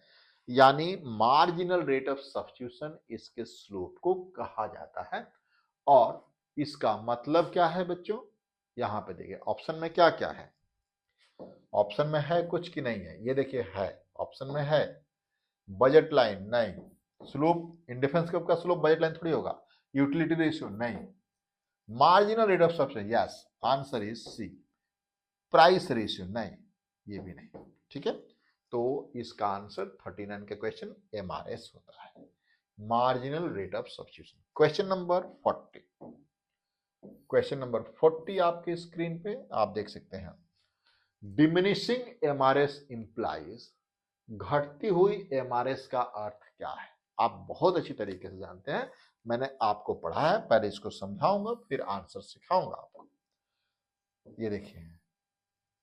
यानी मार्जिनल रेट ऑफ सब्स्टिट्यूशन इसके स्लोप को कहा जाता है। और इसका मतलब क्या है बच्चों? यहां पे देखिए ऑप्शन में क्या क्या है। ऑप्शन में है कुछ कि नहीं है? ये देखिए है, ऑप्शन में है बजट लाइन नहीं, स्लोप इंडिफरेंस कर्व का स्लोप बजट लाइन थोड़ी होगा, यूटिलिटी रेशियो नहीं, marginal rate of substitution yes, answer is C, price ratio नहीं, ये भी नहीं, ठीक है। तो इसका आंसर 39 के क्वेश्चन MRS होता है, marginal rate of substitution. Question number 40, question number 40 आपके स्क्रीन पे आप देख सकते हैं। डिमिनिशिंग MRS इंप्लाइज, घटती हुई MRS का अर्थ क्या है? आप बहुत अच्छी तरीके से जानते हैं, मैंने आपको पढ़ा है, पहले इसको समझाऊंगा फिर आंसर सिखाऊंगा आपको। ये देखिए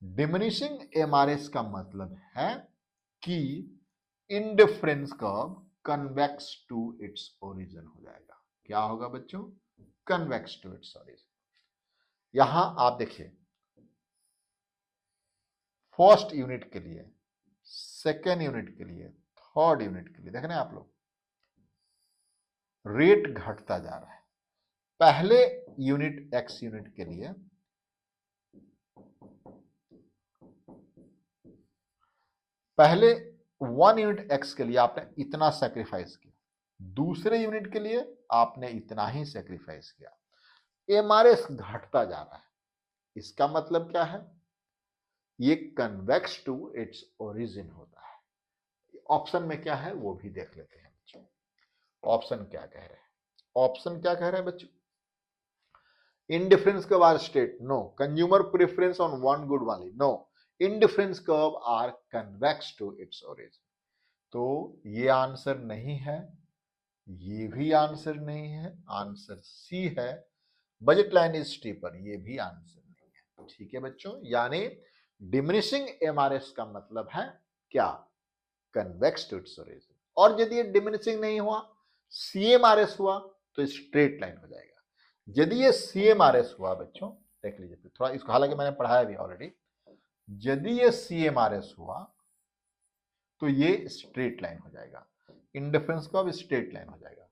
डिमिनिशिंग MRS का मतलब है कि indifference curve convex to its origin हो जाएगा। क्या होगा बच्चों? Convex to its origin. यहां आप देखिए फर्स्ट यूनिट के लिए, सेकेंड यूनिट के लिए, थर्ड यूनिट के लिए देख रहे हैं आप लोग, रेट घटता जा रहा है। पहले यूनिट एक्स यूनिट के लिए पहले 1 यूनिट एक्स के लिए आपने इतना सैक्रिफाइस किया, दूसरे यूनिट के लिए आपने इतना ही सैक्रिफाइस किया, MRS घटता जा रहा है। इसका मतलब क्या है? ये कन्वेक्स टू इट्स ओरिजिन होता है। ऑप्शन में क्या है वो भी देख लेते हैं बच्चों। ऑप्शन क्या कह रहे हैं? ऑप्शन क्या कह रहे हैं बच्चों? Indifference curve are straight, no. Consumer preference on one good वाली, no. Indifference curve are convex to its origin. तो ये आंसर नहीं है, ये भी आंसर नहीं है, आंसर सी है, बजट लाइन इज स्टीपर, ये भी आंसर नहीं है, ठीक है बच्चों। यानी डिमिनिशिंग MRS का मतलब है क्या? Convex to its origin. और यदि ये डिमिनिशिंग नहीं हुआ, CMRS हुआ तो स्ट्रेट लाइन हो जाएगा। यदि ये CMRS हुआ बच्चों, देख लीजिए थोड़ा इसको, हालांकि मैंने पढ़ाया भी ऑलरेडी, यदि ये CMRS हुआ तो ये स्ट्रेट लाइन हो जाएगा, इंडिफरेंस का अब स्ट्रेट लाइन हो जाएगा।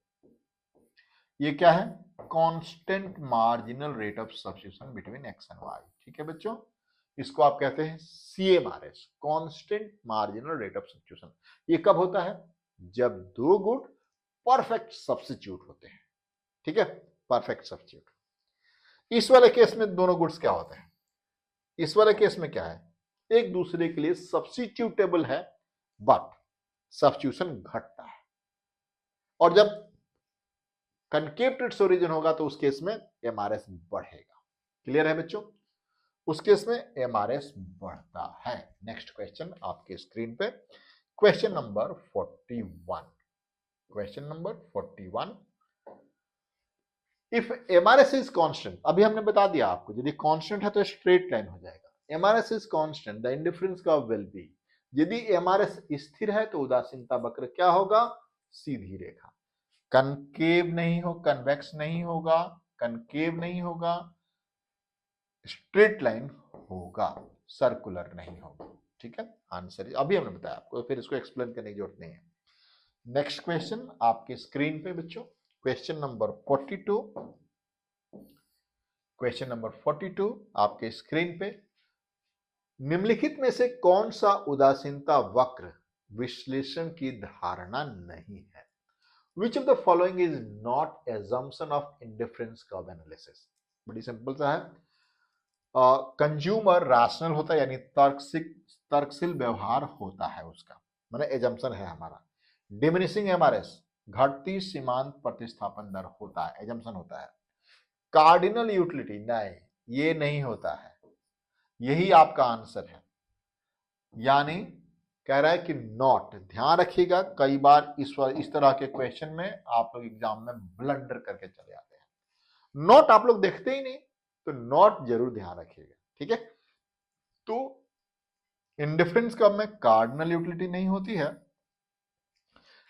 ये क्या है? Constant marginal rate of substitution between X and Y, ठीक है बच्चों। इसको आप कहते हैं CMRS, constant marginal rate of substitution. ये कब होता है? जब दो गुड परफेक्ट सब्स्टिट्यूट होते हैं, ठीक है, परफेक्ट सब्स्टिट्यूट। इस वाले केस में दोनों गुड्स क्या होते हैं? इस वाले केस में क्या है? एक दूसरे के लिए सब्स्टिट्यूटेबल है बट सब्स्टिट्यूशन घटता है। और जब कनकेव टू इट्स ओरिजिन होगा तो उस केस में MRS बढ़ेगा। क्लियर है बच्चों? उस केस में MRS बढ़ता है। नेक्स्ट क्वेश्चन आपके स्क्रीन पे, question number 41, question number 41। If MRS is constant, अभी हमने बता दिया आपको, यदि कांस्टेंट है तो स्ट्रेट लाइन हो जाएगा। MRS is constant, the indifference curve will be, यदि MRS स्थिर है तो उदासीनता वक्र क्या होगा? सीधी रेखा। कनकेव नहीं हो, कन्वेक्स नहीं होगा, कनकेव नहीं होगा, स्ट्रेट लाइन होगा, सर्कुलर नहीं होगा, ठीक है। आंसर अभी हमने बताया आपको, फिर इसको एक्सप्लेन करने की जरूरत नहीं है। नेक्स्ट क्वेश्चन आपके स्क्रीन पे बच्चों, क्वेश्चन नंबर 42, क्वेश्चन नंबर 42 आपके स्क्रीन पे। निम्नलिखित में से कौन सा उदासीनता वक्र विश्लेषण की धारणा नहीं है? Which of the following is not assumption of indifference curve analysis? बड़ी सिंपल सा है। कंज्यूमर रैशनल होता है, यानी तर्कशील व्यवहार होता है उसका, माने एजम्पशन है हमारा। डिमिनिशिंग MRS, घटती सीमांत प्रतिस्थापन दर होता है, एजम्पशन होता है। कार्डिनल यूटिलिटी, नहीं, ये नहीं होता है। यही आपका आंसर है। यानी कह रहा है कि नॉट, ध्यान रखिएगा कई बार इस तरह के क्वेश्चन में आप लोग एग्जाम में ब्लंडर करके चले आते हैं। नॉट आप लोग देखते ही नहीं, तो नॉट जरूर ध्यान रखिएगा, ठीक है। तो इंडिफरेंस कब में कार्डिनल यूटिलिटी नहीं होती है,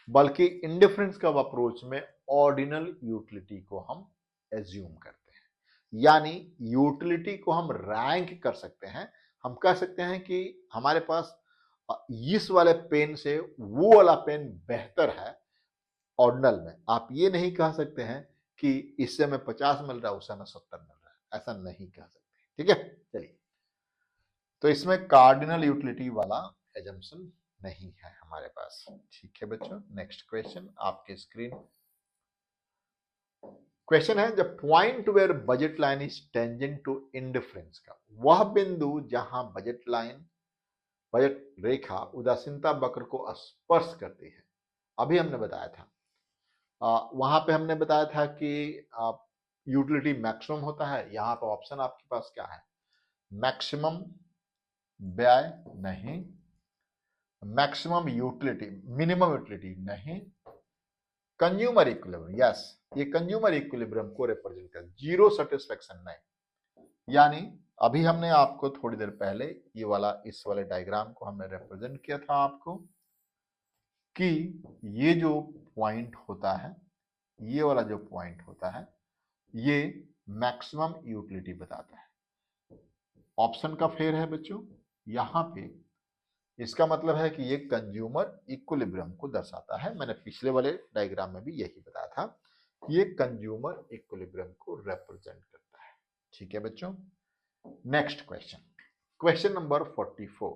बल्कि इंडिफरेंस कब अप्रोच में ऑर्डिनल यूटिलिटी को हम एज्यूम करते हैं। यानी यूटिलिटी को हम रैंक कर सकते हैं। हम कह सकते हैं कि हमारे पास इस वाले पेन से वो वाला पेन बेहतर है ऑर्डिनल में। आप ये नहीं कह सकते हैं कि इससे में 50 मिल रहा है, उससे में 70 मिल रहा है, ऐसा नहीं कह सकते, ठीक है। चलिए, तो इसमें कार्डिनल यूटिलिटी वाला एजम्पशन नहीं है हमारे पास, ठीक है बच्चों। नेक्स्ट क्वेश्चन आपके स्क्रीन, क्वेश्चन है the point where budget line is tangent to indifference का, वह बिंदु जहां बजट लाइन, बजट रेखा उदासीनता वक्र को स्पर्श करती है। अभी हमने बताया था, वहां पे हमने बताया था कि यूटिलिटी मैक्सिमम होता है। यहां पर ऑप्शन आपके पास क्या है, मैक्सिमम व्यय नहीं, मैक्सिमम यूटिलिटी, मिनिमम यूटिलिटी नहीं, कंज्यूमर इक्विलिब्रियम, यस ये कंज्यूमर इक्विलिब्रियम को रिप्रेजेंट कर, जीरो सेटिस्फेक्शन नहीं। यानी अभी हमने आपको थोड़ी देर पहले ये वाला, इस वाले डायग्राम को हमने रिप्रेजेंट किया था आपको कि ये जो पॉइंट होता है, ये वाला जो पॉइंट होता है, ये मैक्सिमम यूटिलिटी बताता है। ऑप्शन का फेर है बच्चों यहां पे, इसका मतलब है कि ये कंज्यूमर इक्विलिब्रियम को दर्शाता है। मैंने पिछले वाले डायग्राम में भी यही बताया था, ये कंज्यूमर इक्विलिब्रियम को रिप्रेजेंट करता है, ठीक है बच्चों। नेक्स्ट क्वेश्चन, क्वेश्चन नंबर 44,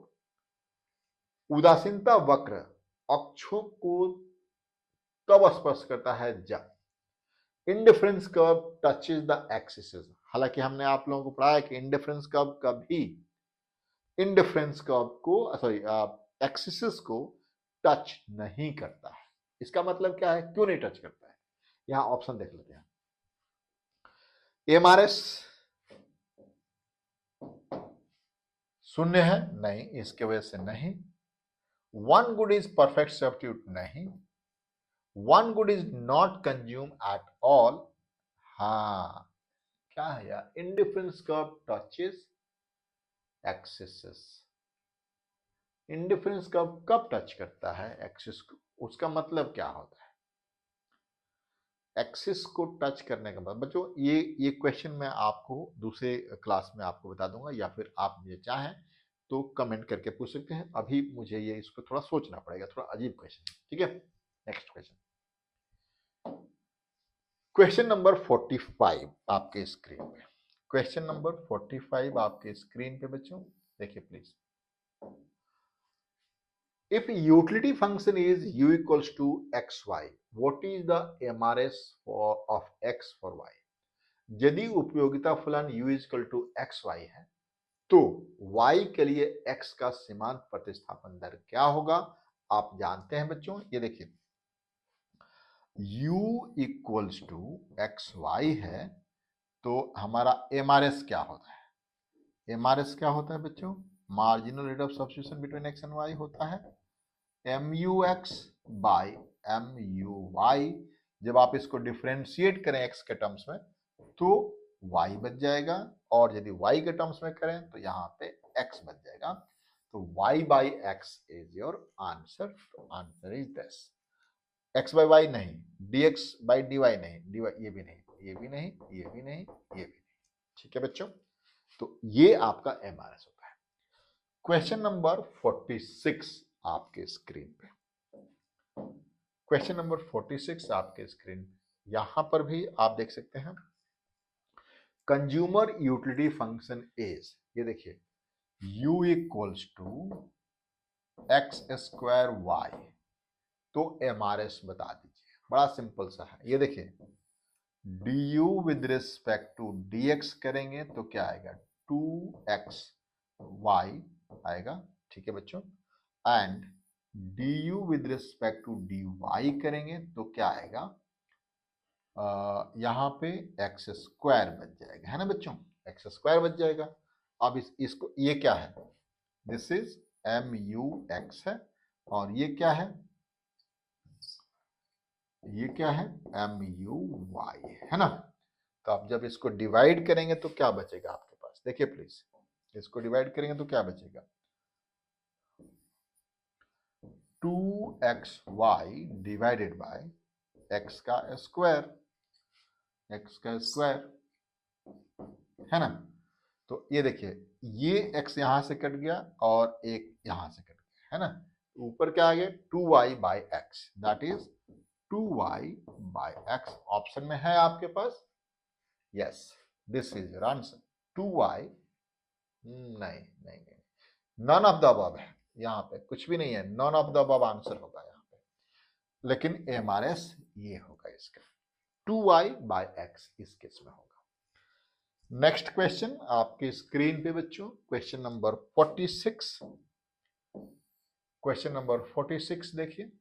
उदासीनता वक्र अक्षों को कब स्पर्श करता है, जब indifference curve touches the axis. हालांकि हमने आप लोगों को पढ़ाया कि इंडिफरेंस कर्व कभी इंडिफरेंस कर्व को, सॉरी, एक्सिस को टच नहीं करता है। इसका मतलब क्या है, क्यों नहीं टच करता है, यहां ऑप्शन देख लेते हैं। एमआरएस शून्य है, नहीं, इसके वजह से नहीं। One good is perfect substitute, नहीं। One good is not consume at all, हाँ क्या है यार, indifference curve touches axis. Indifference curve कब टच करता है एक्सिस को, उसका मतलब क्या होता है, एक्सिस को टच करने के बाद बच्चों, ये क्वेश्चन मैं आपको दूसरे क्लास में आपको बता दूंगा, या फिर आप मुझे चाहें तो कमेंट करके पूछ सकते हैं। अभी मुझे ये इसको थोड़ा सोचना पड़ेगा, थोड़ा अजीब क्वेश्चन है, ठीक है। नेक्स्ट क्वेश्चन, क्वेश्चन नंबर 45 आपके स्क्रीन पे, क्वेश्चन नंबर 45 आपके स्क्रीन पे बच्चों देखिए please. If utility function is u equals to xy, what is the MRS of x for y? यदि उपयोगिता फलन u equal to X Y है, तो y के लिए x का सीमांत प्रतिस्थापन दर क्या होगा, आप जानते हैं बच्चों। ये देखिए u equals to X Y है, तो हमारा MRS क्या होता है, MRS क्या होता है बच्चों, marginal rate of substitution between x and y होता है, MUX बाई MUY। जब आप इसको डिफ्रेंशिएट करें x के टर्म्स में तो y बच जाएगा, और यदि y के टर्म्स में करें तो यहाँ पे x बच जाएगा। तो y by x is your answer. तो answer is this, x by y नहीं, dx बाई dy नहीं, dy ये भी नहीं, ये भी नहीं, ये भी नहीं, ये भी नहीं, ठीक है बच्चों। तो ये आपका MRS होता है। क्वेश्चन नंबर 46 आपके स्क्रीन पे, क्वेश्चन नंबर 46 आपके स्क्रीन पे, यहां पर भी आप देख सकते हैं कंज्यूमर यूटिलिटी फंक्शन इज, ये देखिए u equals to X square Y, तो MRS बता दीजिए, बड़ा सिंपल सा है। ये देखिए du with respect to dx करेंगे तो क्या आएगा, 2x y आएगा, ठीक है बच्चों। And du with respect to dy करेंगे तो क्या आएगा, यहाँ पे एक्स स्क्वायर बच जाएगा, है ना बच्चों, एक्स स्क्वायर बच जाएगा। अब इसको, ये क्या है, दिस इज MUX है, और ये क्या है, ये क्या है, MUY है ना। तो आप जब इसको डिवाइड करेंगे तो क्या बचेगा आपके पास, देखिए प्लीज, इसको डिवाइड करेंगे तो क्या बचेगा, 2XY डिवाइडेड बाय x का स्क्वायर, x का स्क्वायर है ना। तो ये देखिए, ये x यहां से कट गया और एक यहां से कट गया है ना। ऊपर क्या आ गया, 2y by X, that is 2y by X. Option में है आपके पास, yes, this is your answer 2y। नहीं नहीं नहीं, नन ऑफ द अबव है, यहाँ पे कुछ भी नहीं है, none of the above answer होगा यहाँ पे, लेकिन MRS ये होगा इसका, 2y बाई एक्स इस केस में होगा। नेक्स्ट क्वेश्चन आपके स्क्रीन पे बच्चों, क्वेश्चन नंबर 46। क्वेश्चन नंबर 46 देखिए,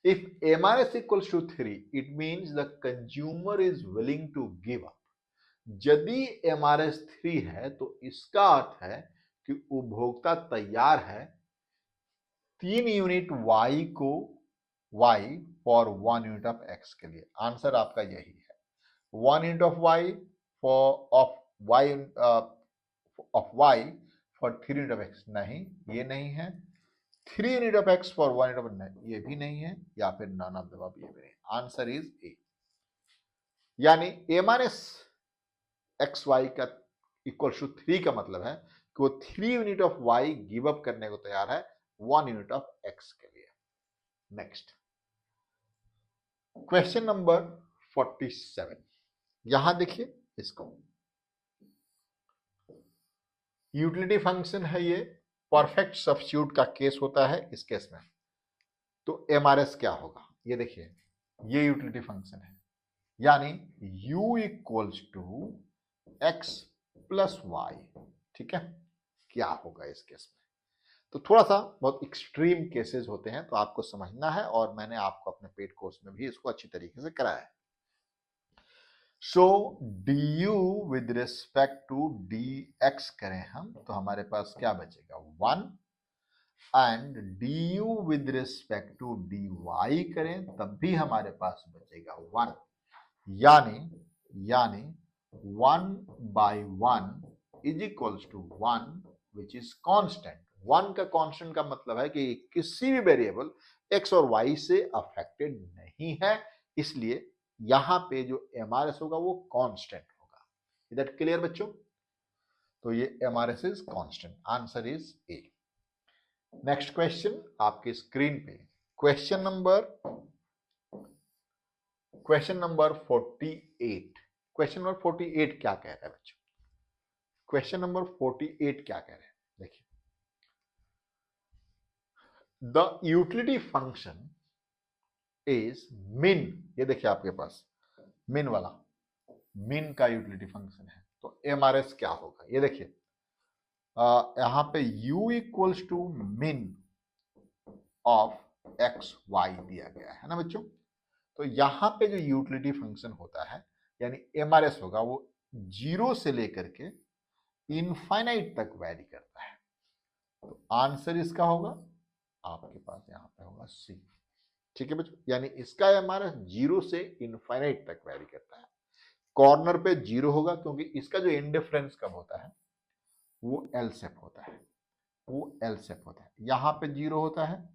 if MRS equals to 3 it means the consumer is willing to give up। यदि MRS 3 है तो इसका अर्थ है कि उपभोक्ता तैयार है 3 यूनिट Y को, Y for 1 unit of X के लिए। आंसर आपका यही है, 1 unit of Y for Y for 3 unit of X, नहीं ये नहीं है, 3 unit of X for 1 unit of, नहीं ये भी नहीं है, या फिर नन ऑफ द अबव, ये भी नहीं। आंसर इज ए, यानी MRS XY का इक्वल टू 3 का मतलब है कि वो 3 unit of Y give up करने को तैयार है 1 यूनिट ऑफ X के लिए। नेक्स्ट क्वेश्चन नंबर 47, यहां देखिए इसको, यूटिलिटी फंक्शन है ये, परफेक्ट सब्स्टिट्यूट का केस होता है इस केस में। तो MRS क्या होगा, ये देखिए, ये यूटिलिटी फंक्शन है, यानी U equals to X plus Y, ठीक है। क्या होगा इस केस में, तो थोड़ा सा बहुत एक्सट्रीम केसेस होते हैं, तो आपको समझना है, और मैंने आपको अपने पेड कोर्स में भी इसको अच्छी तरीके से कराया है। So du with respect to dx करें हम, तो हमारे पास क्या बचेगा 1, and du with respect to dy करें तब भी हमारे पास बचेगा 1, यानी 1 by 1 is equals to 1 which is constant. 1 का कांस्टेंट का मतलब है कि किसी भी वेरिएबल x और y से अफेक्टेड नहीं है, इसलिए यहां पे जो MRS होगा वो कांस्टेंट होगा। इज दैट क्लियर बच्चों? तो ये MRS is constant, answer is a. Next question आपके स्क्रीन पे, क्वेश्चन नंबर 48। क्वेश्चन नंबर 48 क्या कह रहा है बच्चों, क्वेश्चन नंबर 48 क्या कह रहे हैं, देखिए, द यूटिलिटी फंक्शन इज मिन, ये देखिए आपके पास मिन वाला, मिन का यूटिलिटी फंक्शन है, तो MRS क्या होगा, ये देखिए, यहां पे U इक्वल्स टू मिन ऑफ XY दिया गया है ना बच्चों। तो यहां पे जो यूटिलिटी फंक्शन होता है, यानी MRS होगा, वो 0 से लेकर के इनफाइनाइट तक वैरी करता है। तो आंसर इसका होगा आपके पास यहां पे होगा C, ठीक है बच्चों, यानी इसका MRS 0 से इनफाइनाइट तक वैरी करता है। कॉर्नर पे 0 होगा, क्योंकि इसका जो एंड डिफरेंस कब होता है, वो L शेप होता है, वो L शेप होता है। यहां पे 0 होता है,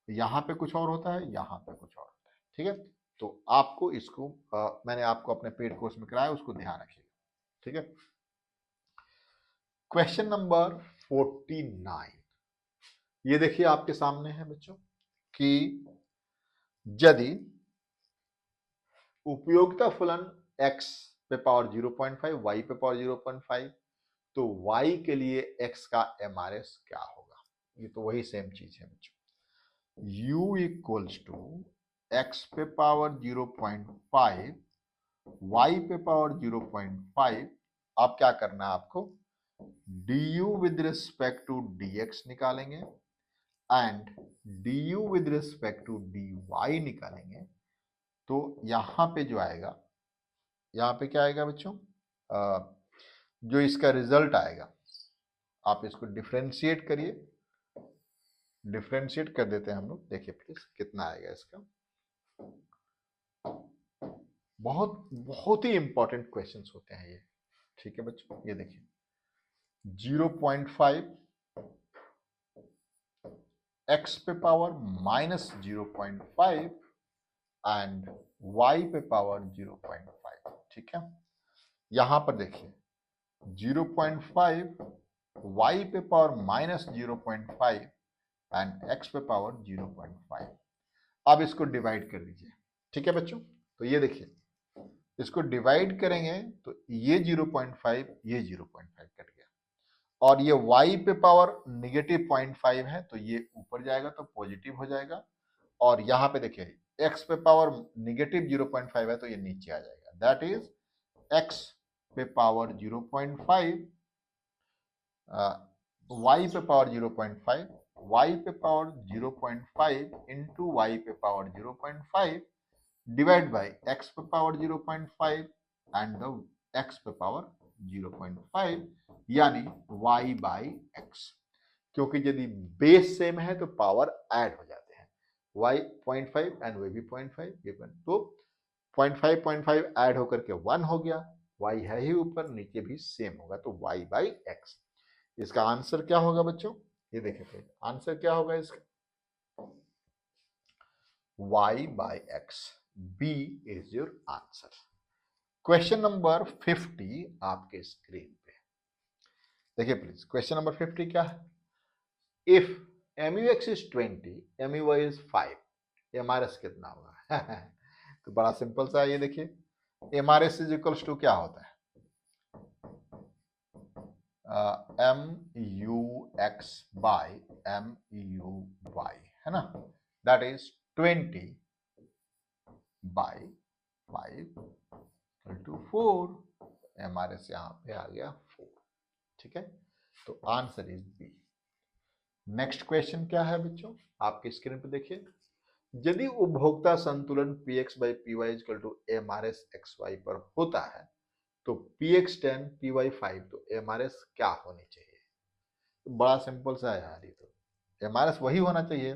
यहां पे कुछ और होता है, यहां पे कुछ और होता है, ठीक है। तो आपको इसको मैंने आपको अपने पेड कोर्स में कराया, उसको ध्यान रखिएगा, ठीक है। क्वेश्चन नंबर 49, ये देखिए आपके सामने है बच्चों, कि यदि उपयोगिता फलन x पे पावर 0.5, y पे पावर 0.5, तो y के लिए x का MRS क्या होगा। ये तो वही सेम चीज है बच्चों, u इक्वल्स टू x पे पावर 0.5, y पे पावर 0.5। अब क्या करना है आपको, du with respect to dx निकालेंगे and du with respect to dy निकालेंगे। तो यहां पे जो आएगा, यहां पे क्या आएगा बच्चों, जो इसका रिजल्ट आएगा आप इसको डिफरेंशिएट करिए, डिफरेंशिएट कर देते हैं हम लोग। देखिए प्लीज कितना आएगा इसका। बहुत बहुत ही इंपॉर्टेंट क्वेश्चंस होते हैं ये, ठीक है बच्चों। ये देखिए 0.5 x पे पावर -0.5 एंड y पे पावर 0.5, ठीक है। यहां पर देखिए 0.5 y पे पावर -0.5 एंड x पे पावर 0.5। अब इसको डिवाइड कर दीजिए, ठीक है बच्चों। तो ये देखिए इसको डिवाइड करेंगे तो ये 0.5 ये 0.5 कट गया, और ये y पे पावर -0.5 है तो ये ऊपर जाएगा तो पॉजिटिव हो जाएगा, और यहाँ पे देखिए x पे पावर -0.5 है तो ये नीचे आ जाएगा। दैट इज x पे पावर 0.5 y पे पावर 0.5 y पे पावर 0.5 इंटू y पे पावर 0.5 डिवाइड बाय x पे पावर 0.5 एंड द x पे पावर 0.5 यानी y बाई x। क्योंकि यदि बेस सेम है तो पावर ऐड हो जाते हैं, y 0.5 एंड वे भी 0.5, तो 0.5 ऐड होकर के 1 हो गया, y है ही ऊपर, नीचे भी सेम होगा तो y बाई x। इसका आंसर क्या होगा बच्चों? ये देखिए आंसर क्या होगा इसका, y by x। B is your answer. Question number 50 आपके स्क्रीन पे देखिए प्लीज। क्वेश्चन नंबर 50 क्या है? If MUX is 20, MUY is 5, MRS कितना होगा? तो बड़ा सिंपल सा है, ये देखिए MRS इज इक्वल्स टू क्या होता है, MUX बाई MUY, है ना। That is 20 by 5 to 4, MRS यहां पे आ गया 4, ठीक है। तो answer is B. Next question क्या है बच्चों, आपके स्क्रीन पे देखिए। यदि उपभोक्ता संतुलन Px by Py equal to MRS XY पर होता है तो Px 10 Py 5, तो MRS क्या होनी चाहिए? तो बड़ा सिंपल सा है यार, ये तो MRS वही होना चाहिए,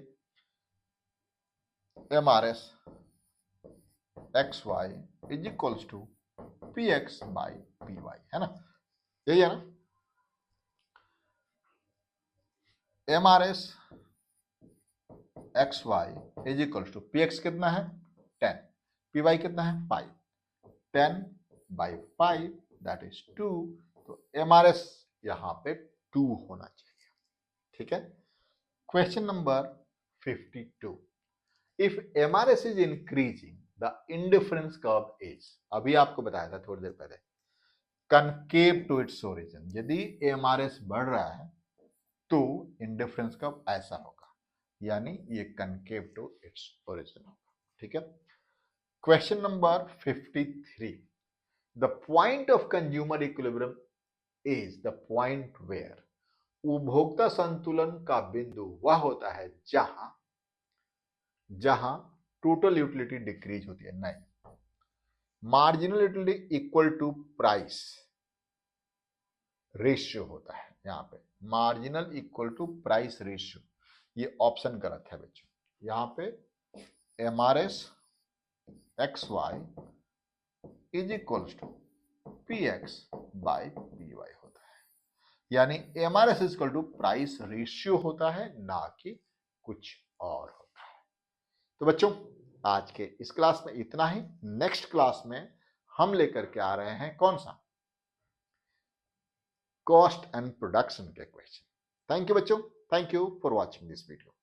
MRS XY is equals to Px by Py, है ना, यही है ना। MRS XY is equals to Px कितना है 10, Py कितना है 5, 10 बाई 5 दैट इज 2, तो MRS यहां पे 2 होना चाहिए, ठीक है। Question number 52, if MRS is increasing the indifference curve is, अभी आपको बताया था थोड़ी देर पहले, कनकेव टू इट्स ओरिजिन। यदि MRS बढ़ रहा है तो इंडिफरेंस कर्व ऐसा होगा, यानी ये कनकेव टू इट्स ओरिजिन होगा, ठीक है। Question number 53, the point of consumer equilibrium is the point where, उपभोक्ता संतुलन का बिंदु वह होता है जहां टोटल यूटिलिटी डिक्रीज होती है, नहीं, marginal utility equal to price ratio होता है। यहां पे marginal equal to price ratio, ये ऑप्शन गलत है बच्चों। यहां पे MRS XY is equals to PX by PY होता है, यानी MRS is equal to price ratio होता है, ना कि कुछ और होता है। तो बच्चों आज के इस क्लास में इतना ही। नेक्स्ट क्लास में हम लेकर के आ रहे हैं कौन सा, कॉस्ट एंड प्रोडक्शन के क्वेश्चन। थैंक यू बच्चों, thank you for watching this video.